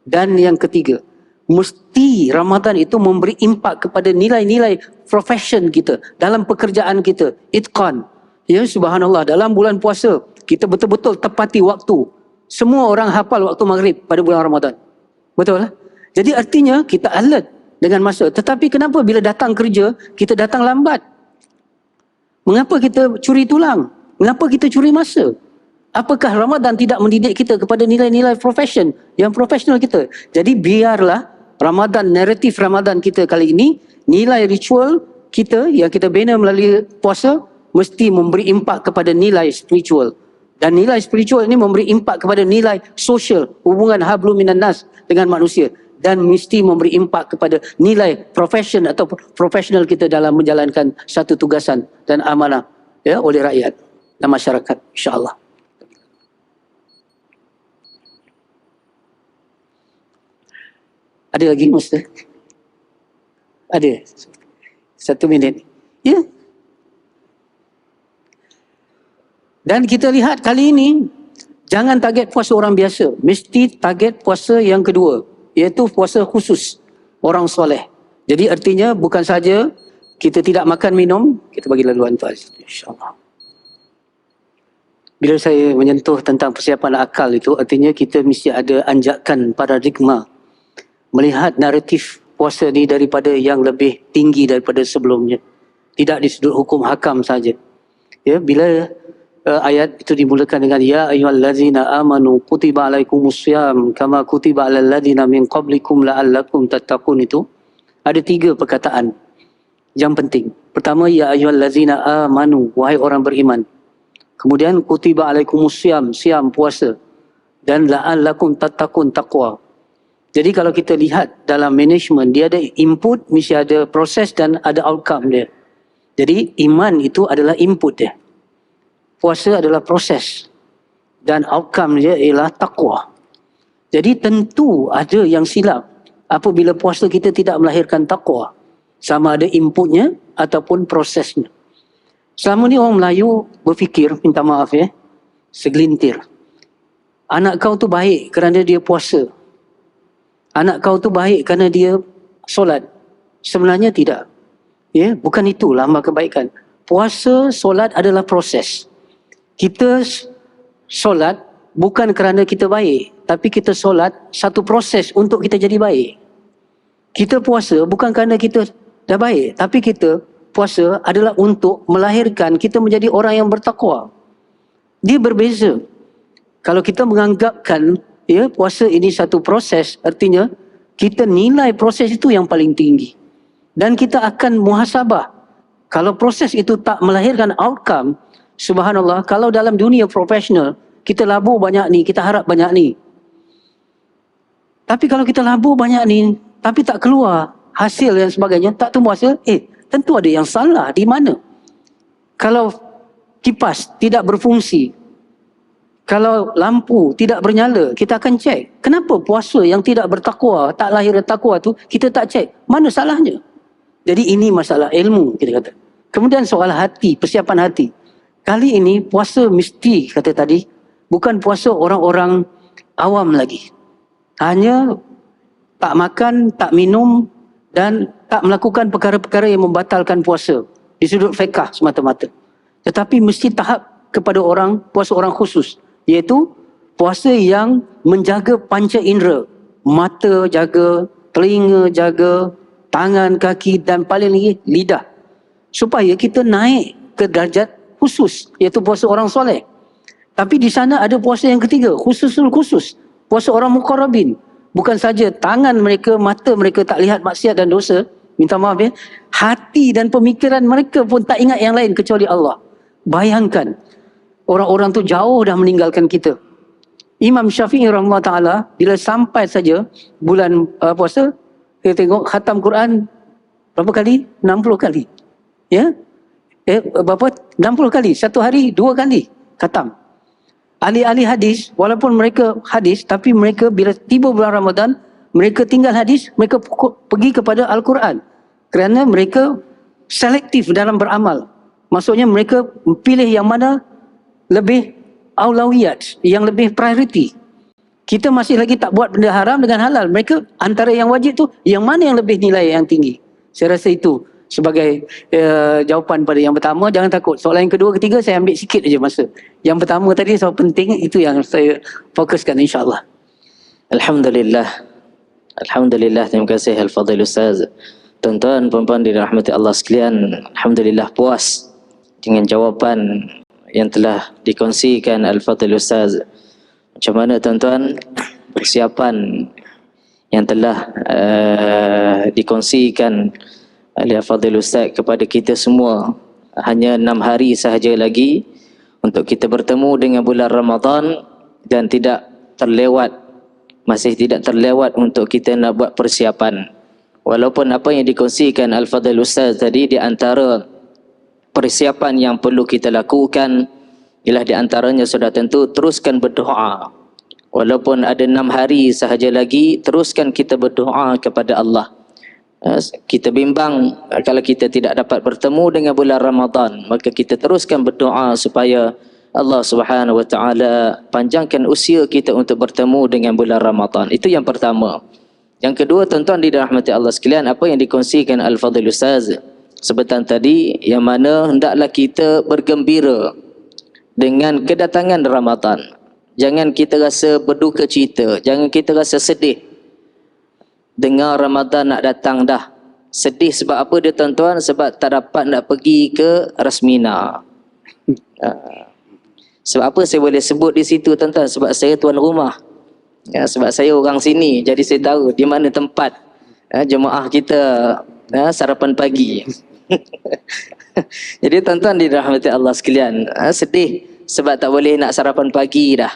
Dan yang ketiga, mesti Ramadan itu memberi impak kepada nilai-nilai profession kita, dalam pekerjaan kita, itqan. Ya, subhanallah, dalam bulan puasa kita betul-betul tepati waktu. Semua orang hafal waktu maghrib pada bulan Ramadan. Betul lah? Jadi artinya kita alert dengan masa. Tetapi kenapa bila datang kerja kita datang lambat? Mengapa kita curi tulang? Mengapa kita curi masa? Apakah Ramadan tidak mendidik kita kepada nilai-nilai profession yang profesional kita? Jadi biarlah Ramadan, naratif Ramadan kita kali ini, nilai ritual kita yang kita bina melalui puasa mesti memberi impak kepada nilai spiritual. Dan nilai spiritual ini memberi impak kepada nilai sosial, hubungan hablum minan nas dengan manusia. Dan mesti memberi impak kepada nilai profession atau profesional kita dalam menjalankan satu tugasan dan amanah ya, oleh rakyat dan masyarakat, insya-Allah. Ada lagi Ustaz? Ada. 1 minit. Ya. Dan kita lihat kali ini, jangan target puasa orang biasa. Mesti target puasa yang kedua, iaitu puasa khusus orang soleh. Jadi artinya bukan saja kita tidak makan minum, kita bagi laluan Faiz, insya-Allah. Bila saya menyentuh tentang persiapan akal itu, artinya kita mesti ada anjakan paradigma. Melihat naratif puasa ni daripada yang lebih tinggi daripada sebelumnya. Tidak di sudut hukum hakam saja. Ya, bila ayat itu dimulakan dengan ya ayyuhallazina amanu kutiba alaikumussyam kama kutiba alal ladzina min qablikum la'allakum tattaqun, itu ada 3 perkataan yang penting. Pertama, ya ayyuhallazina amanu, wahai orang beriman. Kemudian kutiba alaikumussyam, siam puasa, dan la'allakum tattaqun, taqwa. Jadi kalau kita lihat dalam management, dia ada input, mesti ada proses dan ada outcome dia. Jadi iman itu adalah input dia. Puasa adalah proses. Dan outcome dia ialah taqwa. Jadi tentu ada yang silap apabila puasa kita tidak melahirkan taqwa. Sama ada inputnya ataupun prosesnya. Selama ni orang Melayu berfikir, minta maaf ya, segelintir. Anak kau tu baik kerana dia puasa. Anak kau tu baik kerana dia solat. Sebenarnya tidak. Ya, bukan itu lambang kebaikan. Puasa, solat adalah proses. Kita solat bukan kerana kita baik, tapi kita solat satu proses untuk kita jadi baik. Kita puasa bukan kerana kita dah baik, tapi kita puasa adalah untuk melahirkan kita menjadi orang yang bertakwa. Dia berbeza. Kalau kita menganggapkan ya, puasa ini satu proses, artinya kita nilai proses itu yang paling tinggi. Dan kita akan muhasabah. Kalau proses itu tak melahirkan outcome, subhanallah, kalau dalam dunia profesional, kita labur banyak ni, kita harap banyak ni. Tapi kalau kita labur banyak ni, tapi tak keluar hasil dan sebagainya, tak tumbuh hasil, tentu ada yang salah di mana. Kalau kipas tidak berfungsi, kalau lampu tidak bernyala, kita akan cek. Kenapa puasa yang tidak bertakwa, tak lahir takwa tu, kita tak cek? Mana salahnya? Jadi ini masalah ilmu, kita kata. Kemudian soal hati, persiapan hati. Kali ini puasa mesti, kata tadi, bukan puasa orang-orang awam lagi. Hanya tak makan, tak minum dan tak melakukan perkara-perkara yang membatalkan puasa. Di sudut fiqh semata-mata. Tetapi mesti tahap kepada orang, puasa orang khusus. Iaitu puasa yang menjaga panca indera. Mata jaga, telinga jaga, tangan, kaki dan paling lagi lidah. Supaya kita naik ke darjat khusus, iaitu puasa orang soleh. Tapi di sana ada puasa yang ketiga, khususul khusus. Puasa orang muqarrabin. Bukan saja tangan mereka, mata mereka tak lihat maksiat dan dosa, minta maaf ya, hati dan pemikiran mereka pun tak ingat yang lain kecuali Allah. Bayangkan, orang-orang tu jauh dah meninggalkan kita. Imam Syafi'i rahimahullah ta'ala, bila sampai saja bulan puasa, kita tengok khatam Quran berapa kali? 60 kali. Ya? Berapa? 60 kali. Satu hari 2 kali khatam. Ahli-ahli hadis, walaupun mereka hadis, tapi mereka bila tiba bulan Ramadan, mereka tinggal hadis, mereka pergi kepada Al-Quran. Kerana mereka selektif dalam beramal. Maksudnya mereka pilih yang mana lebih aulawiyat, yang lebih priority. Kita masih lagi tak buat benda haram dengan halal. Mereka antara yang wajib tu, yang mana yang lebih nilai yang tinggi. Saya rasa itu sebagai jawapan pada yang pertama. Jangan takut. Soalan yang kedua, ketiga saya ambil sikit aja masa. Yang pertama tadi soal penting, itu yang saya fokuskan insya-Allah. Alhamdulillah. Alhamdulillah, terima kasih Al-Fadhil Ustaz. Tuan-tuan, puan-puan dirahmati Allah sekalian, alhamdulillah puas dengan jawapan yang telah dikongsikan Al-Fadhil Ustaz. Macam mana tuan-tuan persiapan yang telah dikongsikan oleh Fadil Ustaz kepada kita semua. Hanya 6 hari sahaja lagi untuk kita bertemu dengan bulan Ramadan, dan masih tidak terlewat untuk kita nak buat persiapan. Walaupun apa yang dikongsikan Al-Fadil Ustaz tadi, di antara persiapan yang perlu kita lakukan ialah di antaranya sudah tentu teruskan berdoa. Walaupun ada 6 hari sahaja lagi, teruskan kita berdoa kepada Allah. Kita bimbang kalau kita tidak dapat bertemu dengan bulan Ramadan, maka kita teruskan berdoa supaya Allah Subhanahu wa taala panjangkan usia kita untuk bertemu dengan bulan Ramadan. Itu yang pertama. Yang kedua, tuan-tuan dirahmati Allah sekalian, apa yang dikongsikan Al-Fadhil Ustaz sebentar tadi, yang mana hendaklah kita bergembira dengan kedatangan Ramadan. Jangan kita rasa berduka cita, jangan kita rasa sedih dengar Ramadan nak datang dah. Sedih sebab apa dia tuan-tuan? Sebab tak dapat nak pergi ke Rasmina. Sebab apa saya boleh sebut di situ tuan-tuan? Sebab saya tuan rumah. Sebab saya orang sini, jadi saya tahu di mana tempat jemaah kita sarapan pagi. Jadi tuan-tuan dirahmati Allah sekalian, sedih sebab tak boleh nak sarapan pagi dah.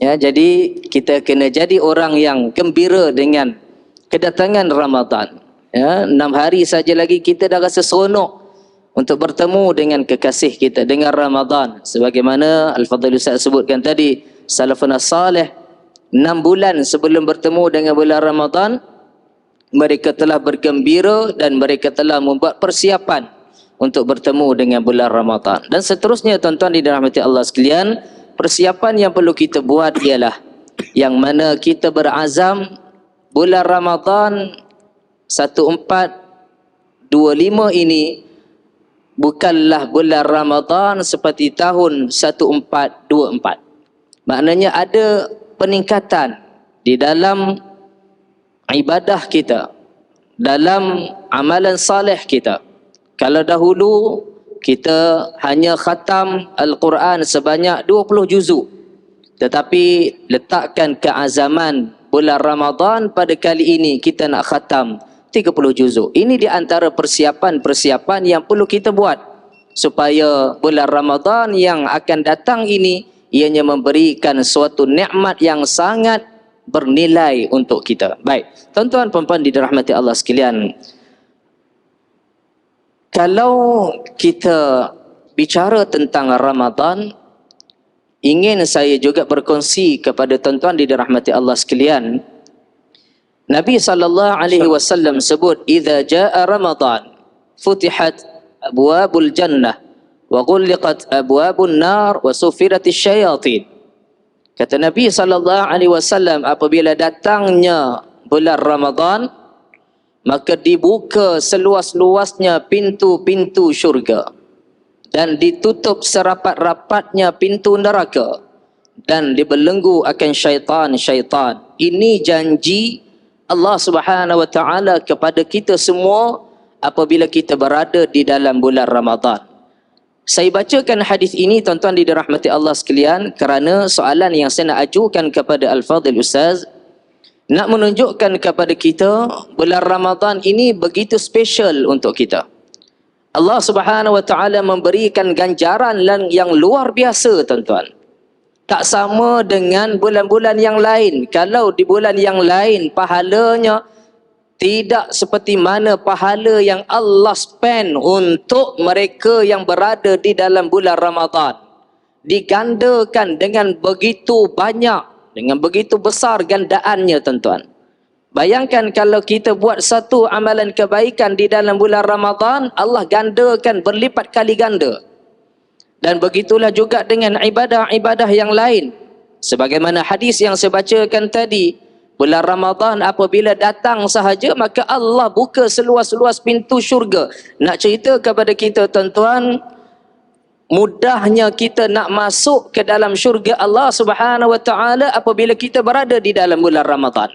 Jadi kita kena jadi orang yang gembira dengan kedatangan Ramadan. 6 hari saja lagi kita dah rasa seronok untuk bertemu dengan kekasih kita, dengan Ramadan. Sebagaimana Al-Fadhil Ustaz sebutkan tadi, salafun salih 6 bulan sebelum bertemu dengan bulan Ramadan, mereka telah bergembira dan mereka telah membuat persiapan untuk bertemu dengan bulan Ramadan. Dan seterusnya tuan-tuan dirahmati Allah sekalian, persiapan yang perlu kita buat ialah yang mana kita berazam bulan Ramadan 1425 ini bukanlah bulan Ramadan seperti tahun 1424. Maknanya ada peningkatan di dalam ibadah kita, dalam amalan salih kita. Kalau dahulu kita hanya khatam Al-Quran sebanyak 20 juzuk, tetapi letakkan keazaman bulan Ramadan pada kali ini kita nak khatam 30 juzuk. Ini di antara persiapan-persiapan yang perlu kita buat supaya bulan Ramadan yang akan datang ini ianya memberikan suatu nikmat yang sangat bernilai untuk kita. Baik, tuan-tuan puan-puan dirahmati Allah sekalian, kalau kita bicara tentang Ramadan, ingin saya juga berkongsi kepada tuan-tuan dirahmati Allah sekalian. Nabi SAW sebut, "Idza jaa Ramadan, futihat abwabul jannah wa ghulliqat abwabun nar wa sufiratis syayatin." Kata Nabi SAW, apabila datangnya bulan Ramadan, maka dibuka seluas-luasnya pintu-pintu syurga dan ditutup serapat-rapatnya pintu neraka dan dibelenggu akan syaitan-syaitan. Ini janji Allah Subhanahu wa taala kepada kita semua apabila kita berada di dalam bulan Ramadan. Saya bacakan hadis ini tuan-tuan dirahmati Allah sekalian kerana soalan yang saya nak ajukan kepada Al-Fadhil Ustaz nak menunjukkan kepada kita bulan Ramadan ini begitu special untuk kita. Allah Subhanahu wa taala memberikan ganjaran yang luar biasa tuan-tuan. Tak sama dengan bulan-bulan yang lain. Kalau di bulan yang lain pahalanya tidak seperti mana pahala yang Allah spend untuk mereka yang berada di dalam bulan Ramadan. Digandakan dengan begitu banyak, dengan begitu besar gandaannya tuan-tuan. Bayangkan kalau kita buat satu amalan kebaikan di dalam bulan Ramadan, Allah gandakan berlipat kali ganda. Dan begitulah juga dengan ibadah-ibadah yang lain. Sebagaimana hadis yang saya bacakan tadi, bulan Ramadan apabila datang sahaja, maka Allah buka seluas-luas pintu syurga. Nak cerita kepada kita tuan-tuan, mudahnya kita nak masuk ke dalam syurga Allah Subhanahu wa taala apabila kita berada di dalam bulan Ramadan.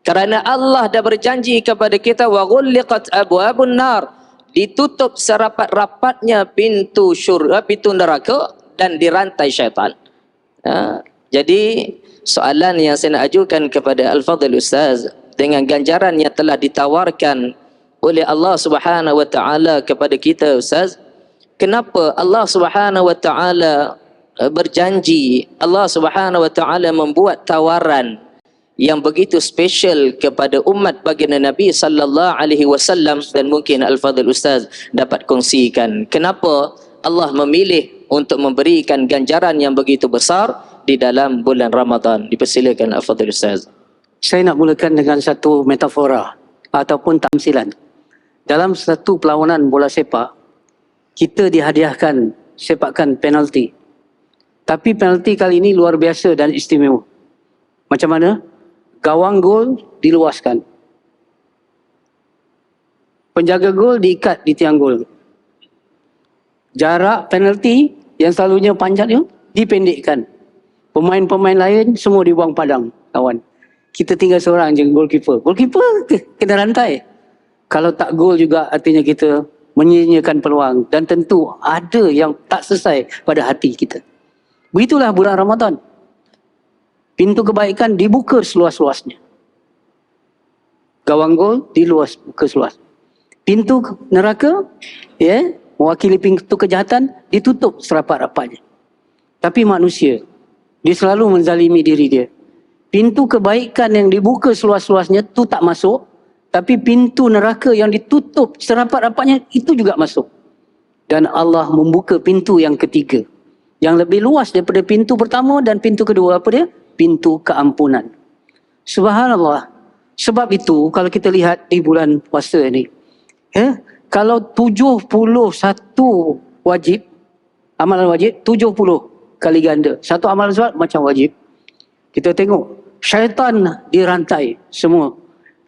Kerana Allah dah berjanji kepada kita, wa ghulliqat abwabun nar, ditutup serapat-rapatnya pintu syurga, pintu neraka, dan dirantai syaitan. Jadi soalan yang saya nak ajukan kepada Al-Fadhil Ustaz, dengan ganjaran yang telah ditawarkan oleh Allah Subhanahu wa taala kepada kita, Ustaz, kenapa Allah Subhanahu wa taala berjanji, Allah Subhanahu wa taala membuat tawaran yang begitu special kepada umat baginda Nabi sallallahu alaihi wasallam, dan mungkin Al-Fadhil Ustaz dapat kongsikan kenapa Allah memilih untuk memberikan ganjaran yang begitu besar di dalam bulan Ramadan. Dipersilakan Al-Fadhil Ustaz. Saya nak mulakan dengan satu metafora ataupun tamsilan. Dalam satu perlawanan bola sepak, kita dihadiahkan sepakan penalti. Tapi penalti kali ini luar biasa dan istimewa. Macam mana? Gawang gol diluaskan. Penjaga gol diikat di tiang gol. Jarak penalti yang selalunya panjang itu dipendekkan. Pemain-pemain lain semua dibuang padang, kawan. Kita tinggal seorang je, goalkeeper. Goalkeeper kena rantai. Kalau tak gol juga artinya kita menyia-nyiakan peluang. Dan tentu ada yang tak selesai pada hati kita. Begitulah bulan Ramadan. Pintu kebaikan dibuka seluas-luasnya. Gawang gol buka seluas. Pintu neraka, mewakili pintu kejahatan, ditutup serapat-rapatnya. Tapi manusia, dia selalu menzalimi diri dia. Pintu kebaikan yang dibuka seluas-luasnya tu tak masuk, tapi pintu neraka yang ditutup serapat-rapatnya itu juga masuk. Dan Allah membuka pintu yang ketiga, yang lebih luas daripada pintu pertama dan pintu kedua. Apa dia? Pintu keampunan. Subhanallah. Sebab itu kalau kita lihat di bulan puasa ni, kalau 71 wajib, amalan wajib, 70 kali ganda. Satu amalan solat macam wajib. Kita tengok syaitan dirantai semua.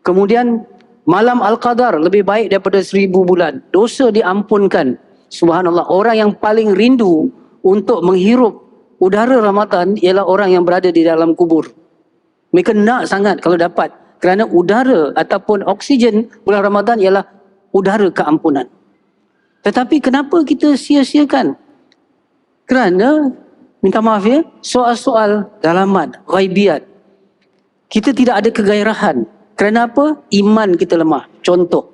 Kemudian malam Al-Qadar lebih baik daripada 1000 bulan. Dosa diampunkan. Subhanallah. Orang yang paling rindu untuk menghirup udara Ramadan ialah orang yang berada di dalam kubur. Mereka nak sangat kalau dapat, kerana udara ataupun oksigen bulan Ramadan ialah udara keampunan. Tetapi kenapa kita sia-siakan? Kerana, minta maaf soal-soal dalaman, ghaibiat. Kita tidak ada kegairahan. Kerana apa? Iman kita lemah. Contoh,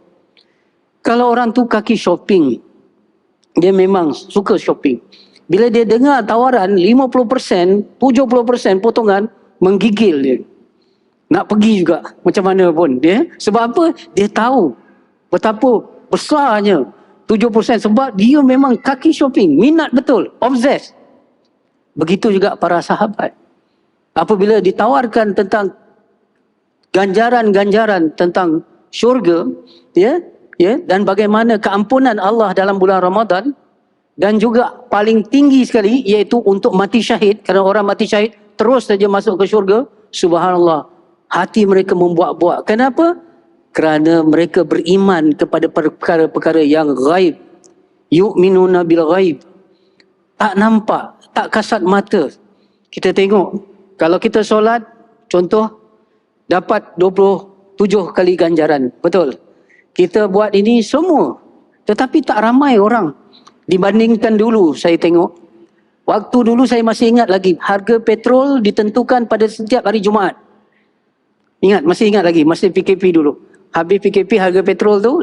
kalau orang tu kaki shopping, dia memang suka shopping. Bila dia dengar tawaran 50%, 70% potongan, menggigil dia. Nak pergi juga macam mana pun dia. Sebab apa? Dia tahu betapa besarnya 70%, sebab dia memang kaki shopping, minat betul, obses. Begitu juga para sahabat. Apabila ditawarkan tentang ganjaran-ganjaran tentang syurga, dan bagaimana keampunan Allah dalam bulan Ramadan, dan juga paling tinggi sekali iaitu untuk mati syahid, kerana orang mati syahid terus saja masuk ke syurga. Subhanallah, hati mereka membuak-buak. Kenapa? Kerana mereka beriman kepada perkara-perkara yang ghaib. Yu'minuna bil ghaib. Tak nampak, tak kasat mata. Kita tengok, kalau kita solat, contoh, dapat 27 kali ganjaran. Betul? Kita buat ini semua. Tetapi tak ramai orang. Dibandingkan dulu saya tengok. Waktu dulu saya masih ingat lagi, harga petrol ditentukan pada setiap hari Jumaat. Masih ingat lagi, masih PKP dulu. Habis PKP harga petrol tu,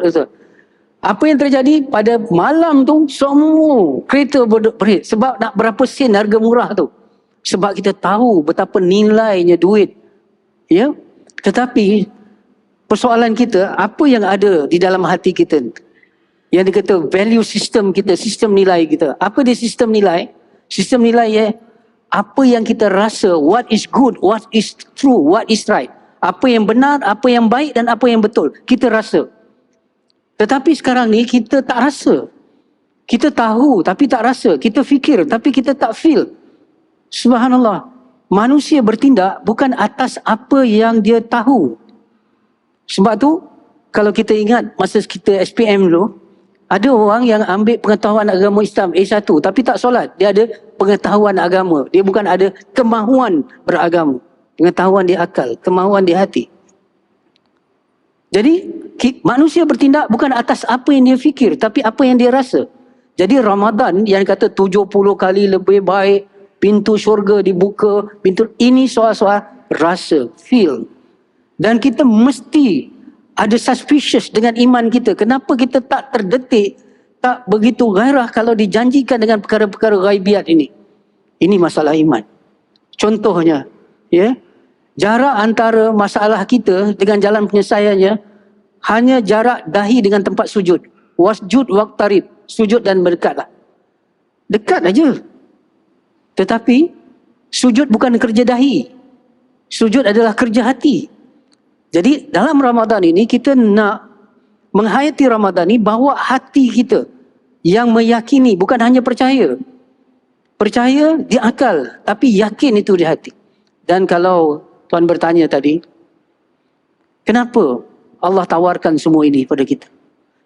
apa yang terjadi pada malam tu, semua kereta berit. Sebab nak berapa sen harga murah tu. Sebab kita tahu betapa nilainya duit. Ya. Tetapi persoalan kita, apa yang ada di dalam hati kita? Yang dikata value system kita, sistem nilai kita. Apa dia sistem nilai? Sistem nilai apa yang kita rasa, what is good, what is true, what is right. Apa yang benar, apa yang baik dan apa yang betul. Kita rasa. Tetapi sekarang ni kita tak rasa. Kita tahu tapi tak rasa. Kita fikir tapi kita tak feel. Subhanallah. Manusia bertindak bukan atas apa yang dia tahu. Sebab tu, kalau kita ingat masa kita SPM dulu, ada orang yang ambil pengetahuan agama Islam A1 tapi tak solat. Dia ada pengetahuan agama. Dia bukan ada kemahuan beragama. Pengetahuan di akal, kemahuan di hati. Jadi manusia bertindak bukan atas apa yang dia fikir, tapi apa yang dia rasa. Jadi Ramadan yang kata 70 kali lebih baik, pintu syurga dibuka, pintu ini soal-soal rasa, feel. Dan kita mesti ada suspicious dengan iman kita. Kenapa kita tak terdetik, tak begitu gairah kalau dijanjikan dengan perkara-perkara ghaibiat ini? Ini masalah iman. Contohnya, ya, jarak antara masalah kita dengan jalan penyelesaiannya hanya jarak dahi dengan tempat sujud. Wasjud waqtarib, sujud dan berdekatlah. Dekat aja. Tetapi sujud bukan kerja dahi. Sujud adalah kerja hati. Jadi dalam Ramadan ini kita nak menghayati Ramadan ini bawa hati kita yang meyakini, bukan hanya percaya. Percaya di akal, tapi yakin itu di hati. Dan kalau Tuan bertanya tadi, kenapa Allah tawarkan semua ini pada kita?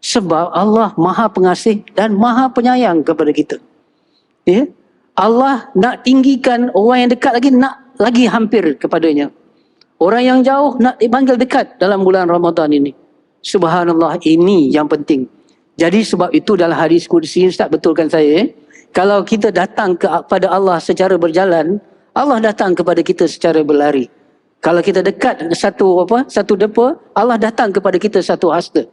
Sebab Allah Maha Pengasih dan Maha Penyayang kepada kita. Ya? Allah nak tinggikan orang yang dekat lagi, nak lagi hampir kepadanya. Orang yang jauh nak dipanggil dekat dalam bulan Ramadan ini. Subhanallah, ini yang penting. Jadi sebab itu dalam hadis Qudsi, Ustaz betulkan saya, kalau kita datang kepada Allah secara berjalan, Allah datang kepada kita secara berlari. Kalau kita dekat satu depa, Allah datang kepada kita satu hasta.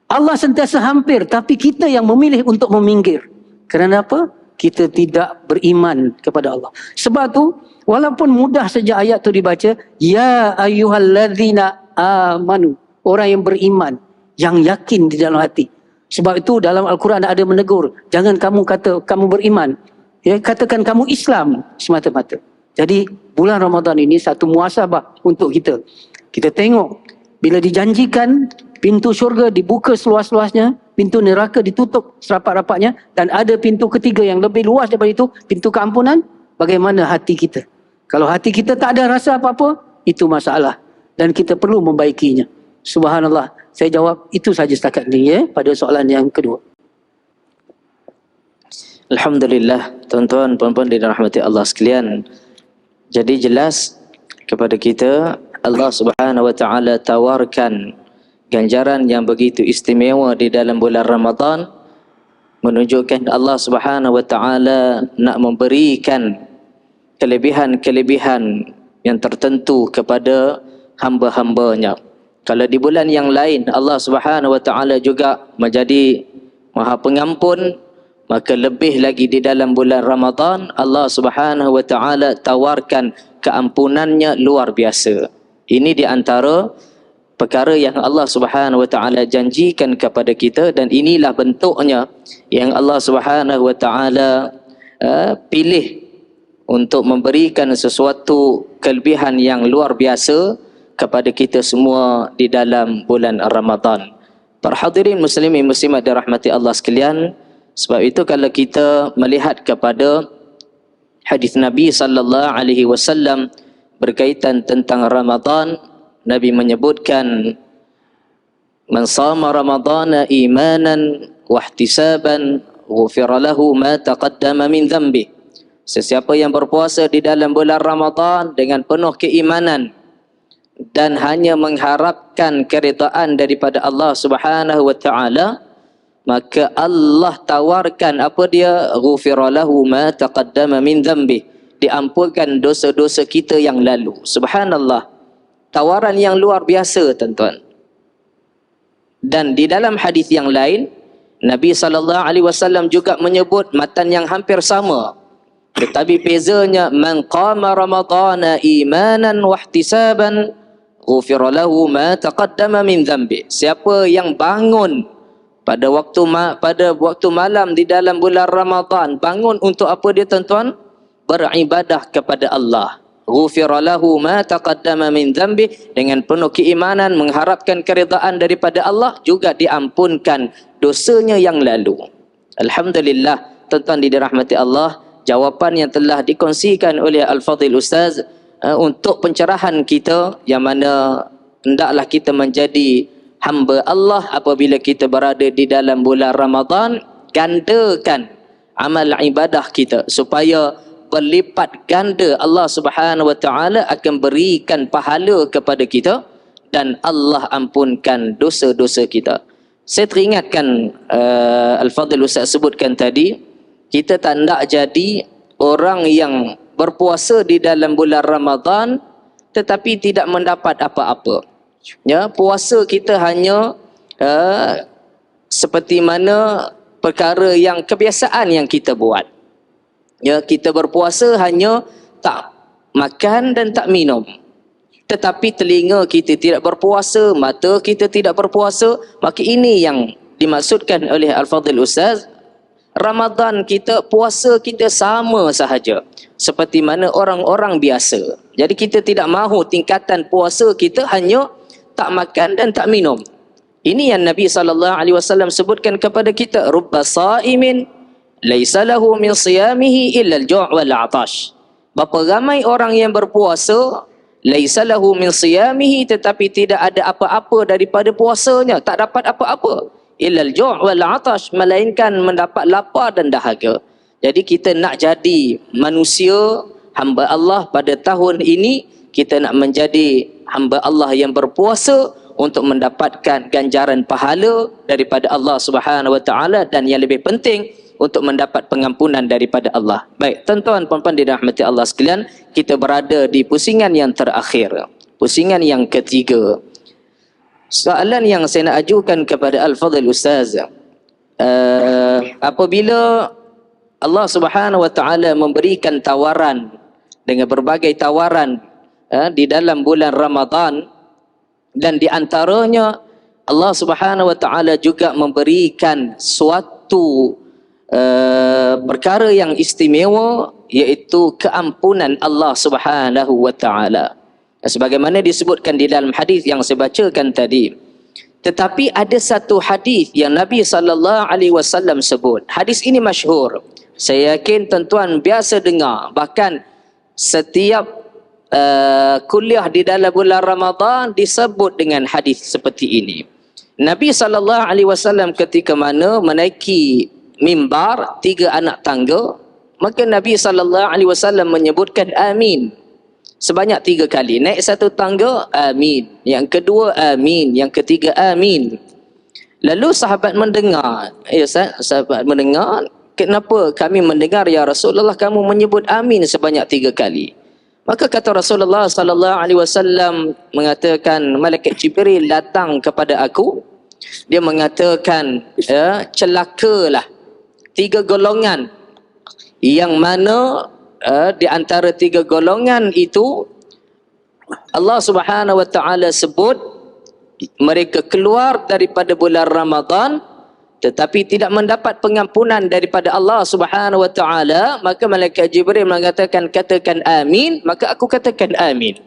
Allah sentiasa hampir, tapi kita yang memilih untuk meminggir. Kerana apa? Kita tidak beriman kepada Allah. Sebab tu, walaupun mudah saja ayat tu dibaca, ya ayyuhalladzina amanu, orang yang beriman, yang yakin di dalam hati. Sebab itu dalam Al-Quran ada menegur, jangan kamu kata kamu beriman, ya, katakan kamu Islam semata-mata. Jadi bulan Ramadan ini satu muhasabah untuk kita. Kita tengok bila dijanjikan pintu syurga dibuka seluas-luasnya, pintu neraka ditutup serapat-rapatnya, dan ada pintu ketiga yang lebih luas daripada itu, pintu keampunan. Bagaimana hati kita? Kalau hati kita tak ada rasa apa-apa, itu masalah. Dan kita perlu membaikinya. Subhanallah. Saya jawab itu saja setakat ini, ya, pada soalan yang kedua. Alhamdulillah, tuan-tuan, puan-puan dirahmati Allah sekalian. Jadi jelas kepada kita, Allah Subhanahu wa taala tawarkan ganjaran yang begitu istimewa di dalam bulan Ramadan, menunjukkan Allah Subhanahu wa taala nak memberikan kelebihan-kelebihan yang tertentu kepada hamba-hambanya. Kalau di bulan yang lain Allah Subhanahu wa taala juga menjadi Maha Pengampun, maka lebih lagi di dalam bulan Ramadan Allah Subhanahu wa taala tawarkan keampunannya luar biasa. Ini di antara perkara yang Allah Subhanahu wa taala janjikan kepada kita, dan inilah bentuknya yang Allah Subhanahu wa taala pilih untuk memberikan sesuatu kelebihan yang luar biasa kepada kita semua di dalam bulan Ramadan. Para hadirin muslimin muslimat dirahmati Allah sekalian, sebab itu kalau kita melihat kepada hadis Nabi sallallahu alaihi wasallam berkaitan tentang Ramadan, Nabi menyebutkan, man shama ramadhana imanan wa ihtisaban ghufira lahu ma taqaddama min dhanbi. Sesiapa yang berpuasa di dalam bulan Ramadan dengan penuh keimanan dan hanya mengharapkan keridaan daripada Allah Subhanahu wa taala, maka Allah tawarkan apa dia? Ghufira lahu ma taqaddama min dhanbi. Diampunkan dosa-dosa kita yang lalu. Subhanallah. Tawaran yang luar biasa, tuan-tuan. Dan di dalam hadis yang lain, Nabi SAW juga menyebut matan yang hampir sama. Tetapi bezanya, man qama ramadhana imanan wa ihtisaban ghufira lahu ma taqaddama min dhanbi. Siapa yang bangun pada waktu malam di dalam bulan Ramadan, bangun untuk apa dia, tuan-tuan? Beribadah kepada Allah. Ghufira lahu ma taqaddama min dhanbi, dengan penuh keimanan mengharapkan keridaan daripada Allah, juga diampunkan dosanya yang lalu. Alhamdulillah, tuan-tuan dirahmati Allah, jawapan yang telah dikongsikan oleh Al-Fadhil Ustaz untuk pencerahan kita, yang mana hendaklah kita menjadi hamba Allah apabila kita berada di dalam bulan Ramadan. Gandakan amal ibadah kita supaya berlipat ganda Allah Subhanahu wa taala akan berikan pahala kepada kita dan Allah ampunkan dosa-dosa kita. Saya teringatkan Al-Fadhil Ustaz sebutkan tadi, kita tak nak jadi orang yang berpuasa di dalam bulan Ramadan tetapi tidak mendapat apa-apa. Ya, puasa kita hanya seperti mana perkara yang kebiasaan yang kita buat. Ya, kita berpuasa hanya tak makan dan tak minum. Tetapi telinga kita tidak berpuasa, mata kita tidak berpuasa, maka ini yang dimaksudkan oleh Al-Fadhil Ustaz. Ramadan kita, puasa kita sama sahaja seperti mana orang-orang biasa. Jadi kita tidak mahu tingkatan puasa kita hanya tak makan dan tak minum. Ini yang Nabi SAW sebutkan kepada kita, rubba sa'imin laisa lahu min siyamihi illa al-ju' wal 'atash. Berapa ramai orang yang berpuasa, laisa lahu min siyamihi, tetapi tidak ada apa-apa daripada puasanya, tak dapat apa-apa, illa al-ju' wal 'atash, melainkan mendapat lapar dan dahaga. Jadi kita nak jadi manusia hamba Allah pada tahun ini, kita nak menjadi hamba Allah yang berpuasa untuk mendapatkan ganjaran pahala daripada Allah Subhanahu wa taala, dan yang lebih penting untuk mendapat pengampunan daripada Allah. Baik, tuan-tuan puan-puan dirahmati Allah sekalian, kita berada di pusingan yang terakhir, pusingan yang ketiga. Soalan yang saya nak ajukan kepada Al-Fadhil Ustaz, apabila Allah Subhanahu wa taala memberikan tawaran dengan berbagai tawaran di dalam bulan Ramadan, dan di antaranya Allah Subhanahu wa taala juga memberikan suatu perkara yang istimewa, iaitu keampunan Allah Subhanahu wa taala, sebagaimana disebutkan di dalam hadis yang saya bacakan tadi. Tetapi ada satu hadis yang Nabi SAW sebut. Hadis ini masyhur. Saya yakin tuan-tuan biasa dengar, bahkan setiap kuliah di dalam bulan Ramadan disebut dengan hadis seperti ini. Nabi SAW ketika mana menaiki mimbar 3 anak tangga, maka Nabi SAW menyebutkan amin sebanyak 3 kali. Naik satu tangga, amin. Yang kedua, amin. Yang ketiga, amin. Lalu sahabat mendengar, sahabat mendengar, kenapa kami mendengar ya Rasulullah kamu menyebut amin sebanyak 3 kali? Maka kata Rasulullah SAW mengatakan, malaikat Jibril datang kepada aku. Dia mengatakan, celakalah 3 golongan, yang mana di antara 3 golongan itu Allah Subhanahu wa taala sebut mereka keluar daripada bulan Ramadan tetapi tidak mendapat pengampunan daripada Allah Subhanahu wa taala. Maka malaikat Jibril mengatakan, katakan amin, maka aku katakan amin.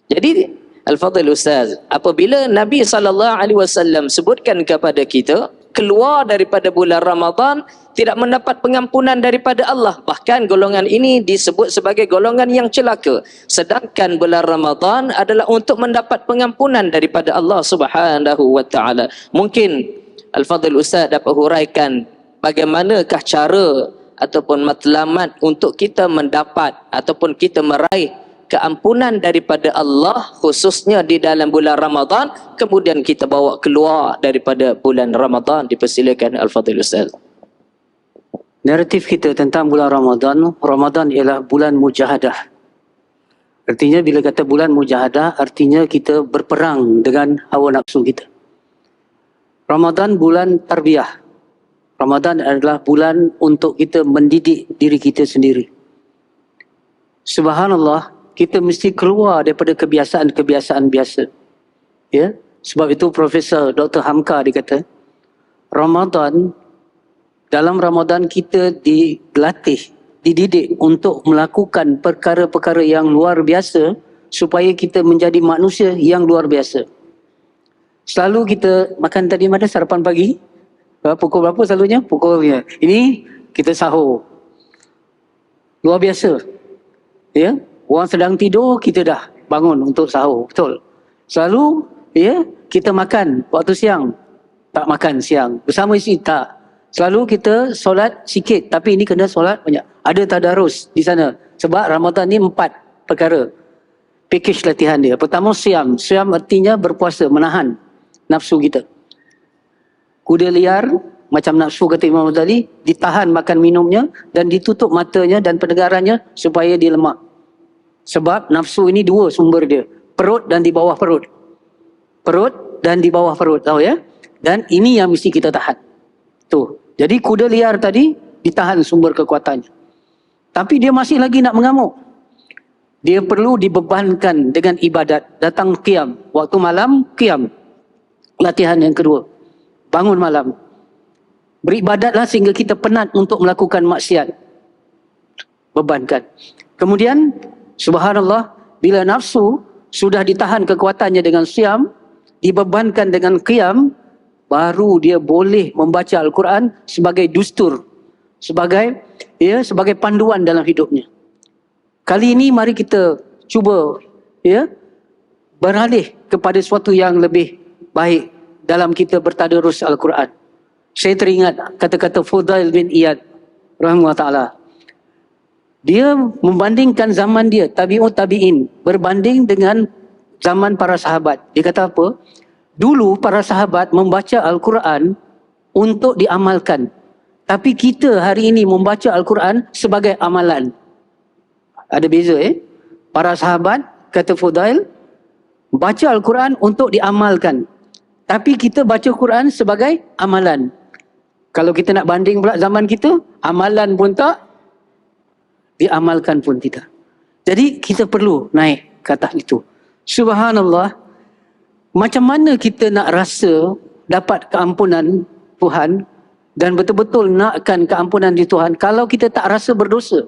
Jadi Al-Fadhil Ustaz, apabila Nabi SAW sebutkan kepada kita keluar daripada bulan Ramadan tidak mendapat pengampunan daripada Allah, bahkan golongan ini disebut sebagai golongan yang celaka, sedangkan bulan Ramadan adalah untuk mendapat pengampunan daripada Allah Subhanahu wa taala. Mungkin Al-Fadhil Ustaz dapat huraikan bagaimanakah cara ataupun matlamat untuk kita mendapat ataupun kita meraih keampunan daripada Allah, khususnya di dalam bulan Ramadan, kemudian kita bawa keluar daripada bulan Ramadan. Dipersilakan Al-Fadhil Ustaz. Naratif kita tentang bulan Ramadan, Ramadan ialah bulan mujahadah. Artinya bila kata bulan mujahadah, artinya kita berperang dengan hawa nafsu kita. Ramadan bulan tarbiyah. Ramadan adalah bulan untuk kita mendidik diri kita sendiri. Subhanallah, kita mesti keluar daripada kebiasaan-kebiasaan biasa. Ya, sebab itu Profesor Dr. Hamka dia kata, dalam Ramadan kita dilatih, dididik untuk melakukan perkara-perkara yang luar biasa supaya kita menjadi manusia yang luar biasa. Selalu kita makan tadi mana sarapan pagi? Pukul berapa selalunya? Pukulnya. Ini kita sahur. Luar biasa. Ya, orang sedang tidur kita dah bangun untuk sahur. Betul. Selalu ya, kita makan waktu siang. Tak makan siang. Bersama isteri tak. Selalu kita solat sikit, tapi ini kena solat banyak. Ada tadarus di sana. Sebab Ramadan ni 4 perkara. Package latihan dia. Pertama siam. Siam artinya berpuasa, menahan nafsu kita. Kuda liar, macam nafsu kata Imam Ghazali, ditahan makan minumnya dan ditutup matanya dan pendengarannya supaya dia lemak. Sebab nafsu ini dua sumber dia. Perut dan di bawah perut. Perut dan di bawah perut. Tahu ya? Dan ini yang mesti kita tahan. Tuh. Jadi kuda liar tadi ditahan sumber kekuatannya. Tapi dia masih lagi nak mengamuk. Dia perlu dibebankan dengan ibadat. Datang qiyam. Waktu malam, qiyam. Latihan yang kedua. Bangun malam. Beribadatlah sehingga kita penat untuk melakukan maksiat. Bebankan. Kemudian, subhanallah, bila nafsu sudah ditahan kekuatannya dengan siam, dibebankan dengan qiyam, baru dia boleh membaca Al-Quran sebagai dustur. Sebagai panduan dalam hidupnya. Kali ini mari kita cuba beralih kepada sesuatu yang lebih baik dalam kita bertadarus Al-Quran. Saya teringat kata-kata Fudail bin Iyad rahimahullah ta'ala. Dia membandingkan zaman dia, tabi'ut tabi'in, berbanding dengan zaman para sahabat. Dia kata apa? Dulu para sahabat membaca Al-Quran untuk diamalkan. Tapi kita hari ini membaca Al-Quran sebagai amalan. Ada beza Para sahabat, kata Fudail, baca Al-Quran untuk diamalkan. Tapi kita baca Quran sebagai amalan. Kalau kita nak banding pula zaman kita, amalan pun tak, diamalkan pun tidak. Jadi kita perlu naik ke atas itu. Subhanallah, macam mana kita nak rasa dapat keampunan Tuhan dan betul-betul nakkan keampunan di Tuhan kalau kita tak rasa berdosa?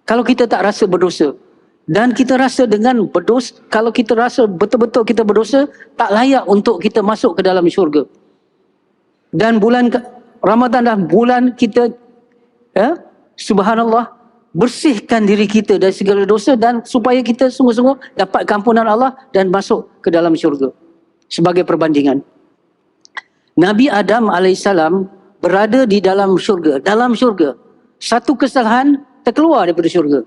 Kalau kita tak rasa berdosa dan kita rasa dengan berdosa, kalau kita rasa betul-betul kita berdosa, tak layak untuk kita masuk ke dalam syurga. Dan bulan Ramadan dah bulan kita subhanallah, bersihkan diri kita dari segala dosa dan supaya kita sungguh-sungguh dapat keampunan Allah dan masuk ke dalam syurga. Sebagai perbandingan, Nabi Adam AS berada di dalam syurga. Dalam syurga, satu kesalahan terkeluar daripada syurga.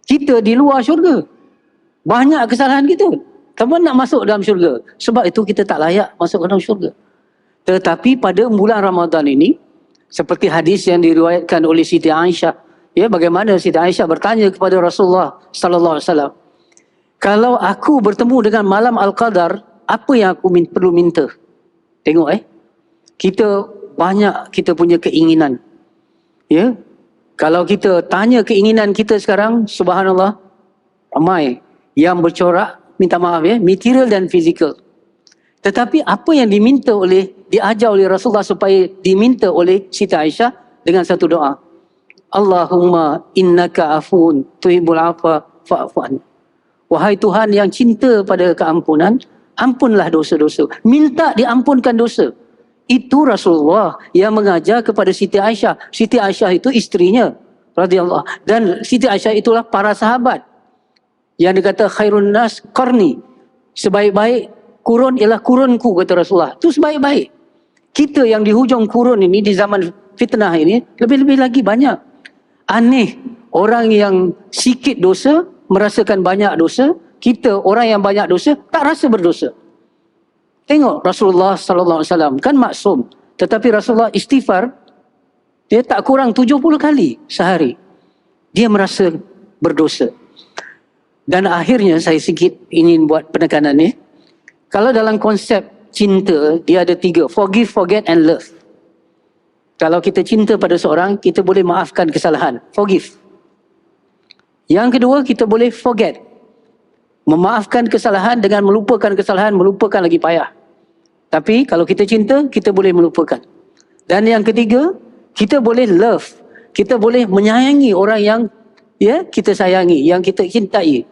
Kita di luar syurga, banyak kesalahan kita, tapi nak masuk dalam syurga. Sebab itu kita tak layak masuk ke dalam syurga. Tetapi pada bulan Ramadan ini, seperti hadis yang diriwayatkan oleh Siti Aisyah, bagaimana Siti Aisyah bertanya kepada Rasulullah sallallahu alaihi wasallam, kalau aku bertemu dengan malam Al-Qadar, apa yang aku perlu minta? Tengok kita banyak kita punya keinginan. Kalau kita tanya keinginan kita sekarang, subhanallah, ramai yang bercorak, minta maaf material dan fizikal. Tetapi apa yang diajar oleh Rasulullah supaya diminta oleh Siti Aisyah dengan satu doa. Allahumma innaka afun tuhibbul afwa fa'fu anni. Wahai Tuhan yang cinta pada keampunan, ampunlah dosa-dosa. Minta diampunkan dosa. Itu Rasulullah yang mengajar kepada Siti Aisyah. Siti Aisyah itu isterinya radhiyallahu. Dan Siti Aisyah itulah para sahabat yang dikata khairun nas qarni. Sebaik-baik kurun ialah kurunku, kata Rasulullah. Itu sebaik-baik. Kita yang di hujung kurun ini, di zaman fitnah ini, lebih-lebih lagi banyak. Aneh, orang yang sikit dosa merasakan banyak dosa. Kita orang yang banyak dosa tak rasa berdosa. Tengok Rasulullah sallallahu alaihi wasallam kan maksum, tetapi Rasulullah istighfar dia tak kurang 70 kali sehari. Dia merasa berdosa. Dan akhirnya saya sikit ingin buat penekanan ni. Kalau dalam konsep cinta, dia ada 3. Forgive, forget and love. Kalau kita cinta pada seorang, kita boleh maafkan kesalahan. Forgive. Yang kedua, kita boleh forget. Memaafkan kesalahan dengan melupakan kesalahan, melupakan lagi payah. Tapi kalau kita cinta, kita boleh melupakan. Dan yang ketiga, kita boleh love. Kita boleh menyayangi orang yang kita sayangi, yang kita cintai.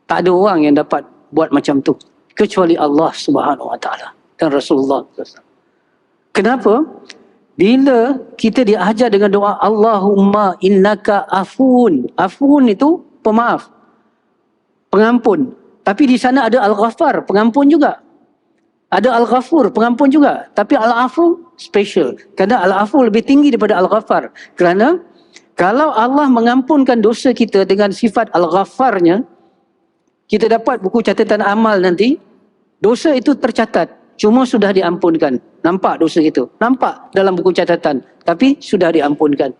Tak ada orang yang dapat buat macam tu kecuali Allah Subhanahu Wa Taala dan Rasulullah. Kenapa? Bila kita diajar dengan doa Allahumma innaka afun. Afun itu pemaaf, pengampun. Tapi di sana ada Al-Ghaffar, pengampun juga. Ada Al-Ghafur, pengampun juga. Tapi Al-Afu special. Kerana Al-Afu lebih tinggi daripada Al-Ghaffar. Kerana kalau Allah mengampunkan dosa kita dengan sifat Al-Ghaffarnya, kita dapat buku catatan amal nanti, dosa itu tercatat, cuma sudah diampunkan. Nampak dosa itu? Nampak dalam buku catatan, tapi sudah diampunkan.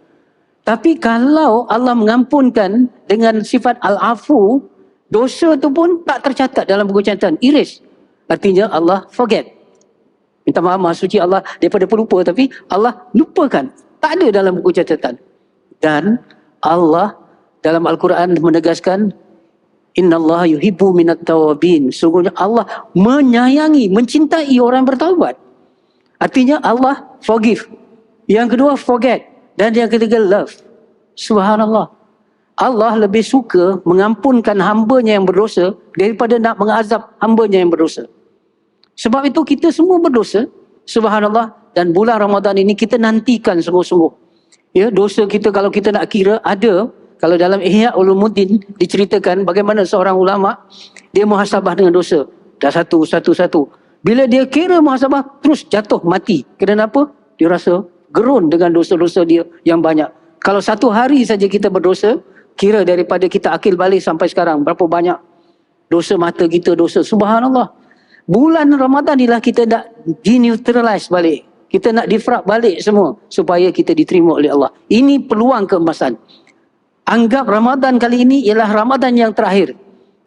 Tapi kalau Allah mengampunkan dengan sifat al-afu, dosa tu pun tak tercatat dalam buku catatan, erase. Artinya Allah forget. Minta maaf, Maha Suci Allah daripada pelupa, tapi Allah lupakan. Tak ada dalam buku catatan. Dan Allah dalam Al-Quran menegaskan, innallaha yuhibbu minat tawabin. Sungguhnya Allah menyayangi, mencintai orang bertaubat. Artinya Allah forgive. Yang kedua forget. Dan yang ketiga love. Subhanallah. Allah lebih suka mengampunkan hambanya yang berdosa daripada nak mengazab hambanya yang berdosa. Sebab itu kita semua berdosa. Subhanallah. Dan bulan Ramadan ini kita nantikan sungguh-sungguh. Ya, dosa kita kalau kita nak kira ada. Kalau dalam Ihya Ulumuddin diceritakan bagaimana seorang ulama dia muhasabah dengan dosa. Dah satu. Bila dia kira muhasabah terus jatuh mati. Kenapa? Dia rasa gerun dengan dosa-dosa dia yang banyak. Kalau satu hari saja kita berdosa, kira daripada kita akil balik sampai sekarang, berapa banyak dosa mata kita, dosa. Subhanallah. Bulan Ramadan inilah kita nak deneutralize balik. Kita nak difrag balik semua supaya kita diterima oleh Allah. Ini peluang keemasan. Anggap Ramadan kali ini ialah Ramadan yang terakhir.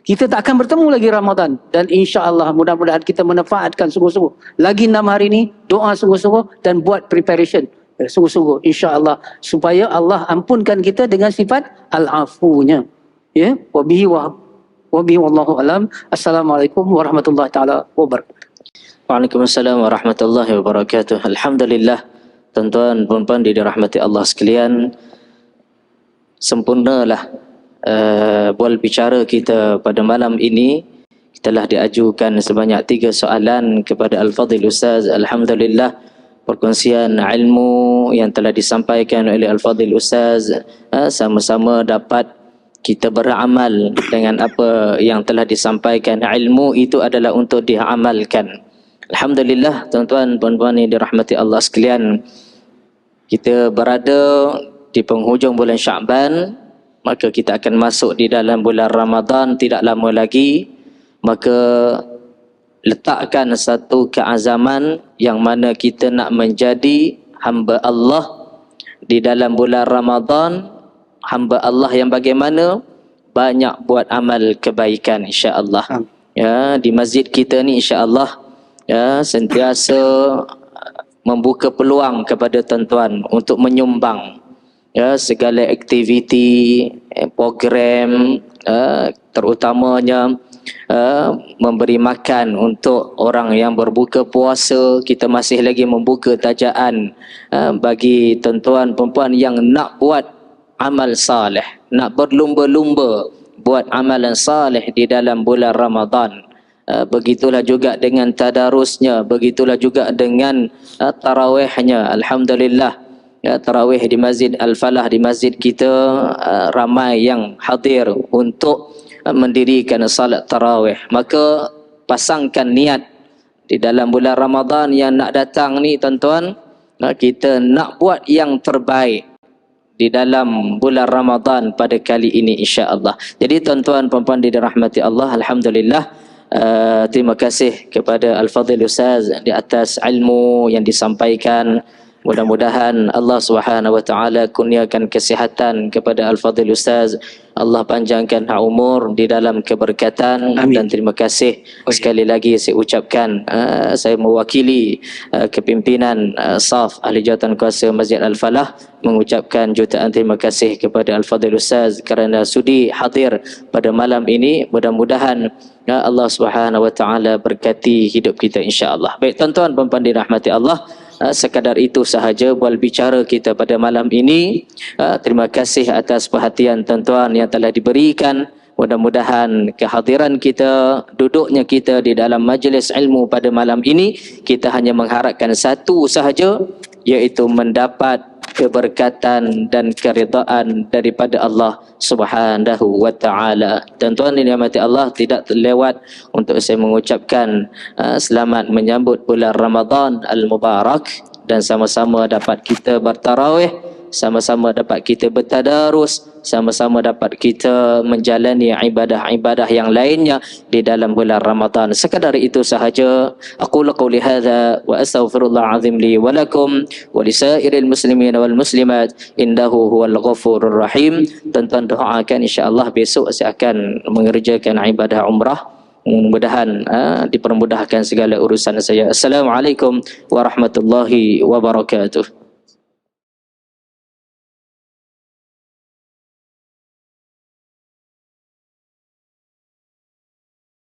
Kita tak akan bertemu lagi Ramadan. Dan insya-Allah mudah-mudahan kita memanfaatkan sungguh-sungguh. Lagi 6 hari ini doa sungguh-sungguh dan buat preparation sungguh-sungguh insya-Allah supaya Allah ampunkan kita dengan sifat al-afunya. Ya, wabihi wallahu alam. Assalamualaikum warahmatullahi taala wabarakatuh. Waalaikumsalam warahmatullahi wabarakatuh. Alhamdulillah, tuan-tuan puan-puan dirahmati Allah sekalian. Sempurnalah bual bicara kita pada malam ini. Telah diajukan sebanyak 3 soalan kepada Al-Fadhil Ustaz. Alhamdulillah, perkongsian ilmu yang telah disampaikan oleh Al-Fadhil Ustaz sama-sama dapat kita beramal dengan apa yang telah disampaikan. Ilmu itu adalah untuk diamalkan. Alhamdulillah, tuan-tuan puan-puan yang dirahmati Allah sekalian, kita berada di penghujung bulan Sya'ban, maka kita akan masuk di dalam bulan Ramadan tidak lama lagi. Maka letakkan satu keazaman yang mana kita nak menjadi hamba Allah di dalam bulan Ramadan. Hamba Allah yang bagaimana? Banyak buat amal kebaikan insya-Allah. Ya, di masjid kita ni insya-Allah ya sentiasa membuka peluang kepada tuan-tuan untuk menyumbang ya segala aktiviti, program, terutamanya memberi makan untuk orang yang berbuka puasa. Kita masih lagi membuka tajaan bagi tuan-tuan perempuan yang nak buat amal saleh, nak berlumba-lumba buat amalan saleh di dalam bulan Ramadan. Begitulah juga dengan tadarusnya, begitulah juga dengan tarawihnya. Alhamdulillah, ya, tarawih di Masjid Al-Falah, di masjid kita ramai yang hadir untuk mendirikan salat tarawih. Maka pasangkan niat di dalam bulan Ramadan yang nak datang ni tuan-tuan, kita nak buat yang terbaik di dalam bulan Ramadan pada kali ini insya-Allah. Jadi tuan-tuan puan-puan dirahmati Allah, alhamdulillah, terima kasih kepada Al-Fadhil Ustaz di atas ilmu yang disampaikan. Mudah-mudahan Allah Subhanahu wa taala kurniakan kesihatan kepada Al-Fadhil Ustaz. Allah panjangkan umur di dalam keberkatan. Amin. Dan terima kasih sekali lagi saya ucapkan, saya mewakili kepimpinan SAF Ahli Jawatan Kuasa Masjid Al-Falah mengucapkan jutaan terima kasih kepada Al-Fadhil Ustaz kerana sudi hadir pada malam ini. Mudah-mudahan Allah Subhanahu wa taala berkati hidup kita insya-Allah. Baik tuan-tuan puan-puan dirahmati Allah, sekadar itu sahaja bual bicara kita pada malam ini. Terima kasih atas perhatian tuan-tuan yang telah diberikan. Mudah-mudahan kehadiran kita, duduknya kita di dalam majlis ilmu pada malam ini, kita hanya mengharapkan satu sahaja, iaitu mendapat keberkatan dan keridaan daripada Allah Subhanahu wa taala. Tuan-tuan yang dirahmati Allah, tidak terlewat untuk saya mengucapkan selamat menyambut bulan Ramadan al-Mubarak dan sama-sama dapat kita bertarawih sama-sama dapat kita bertadarus, sama-sama dapat kita menjalani ibadah-ibadah yang lainnya di dalam bulan Ramadan. Sekadar itu sahaja. Aqulu qawli hadza wa astaghfirullah azim li wa lakum wa lisairil muslimin wal muslimat innahu huwal ghafurur rahim. Tuan-tuan doakan insya-Allah besok saya akan mengerjakan ibadah umrah. Mudah-mudahan dipermudahkan segala urusan saya. Assalamualaikum warahmatullahi wabarakatuh.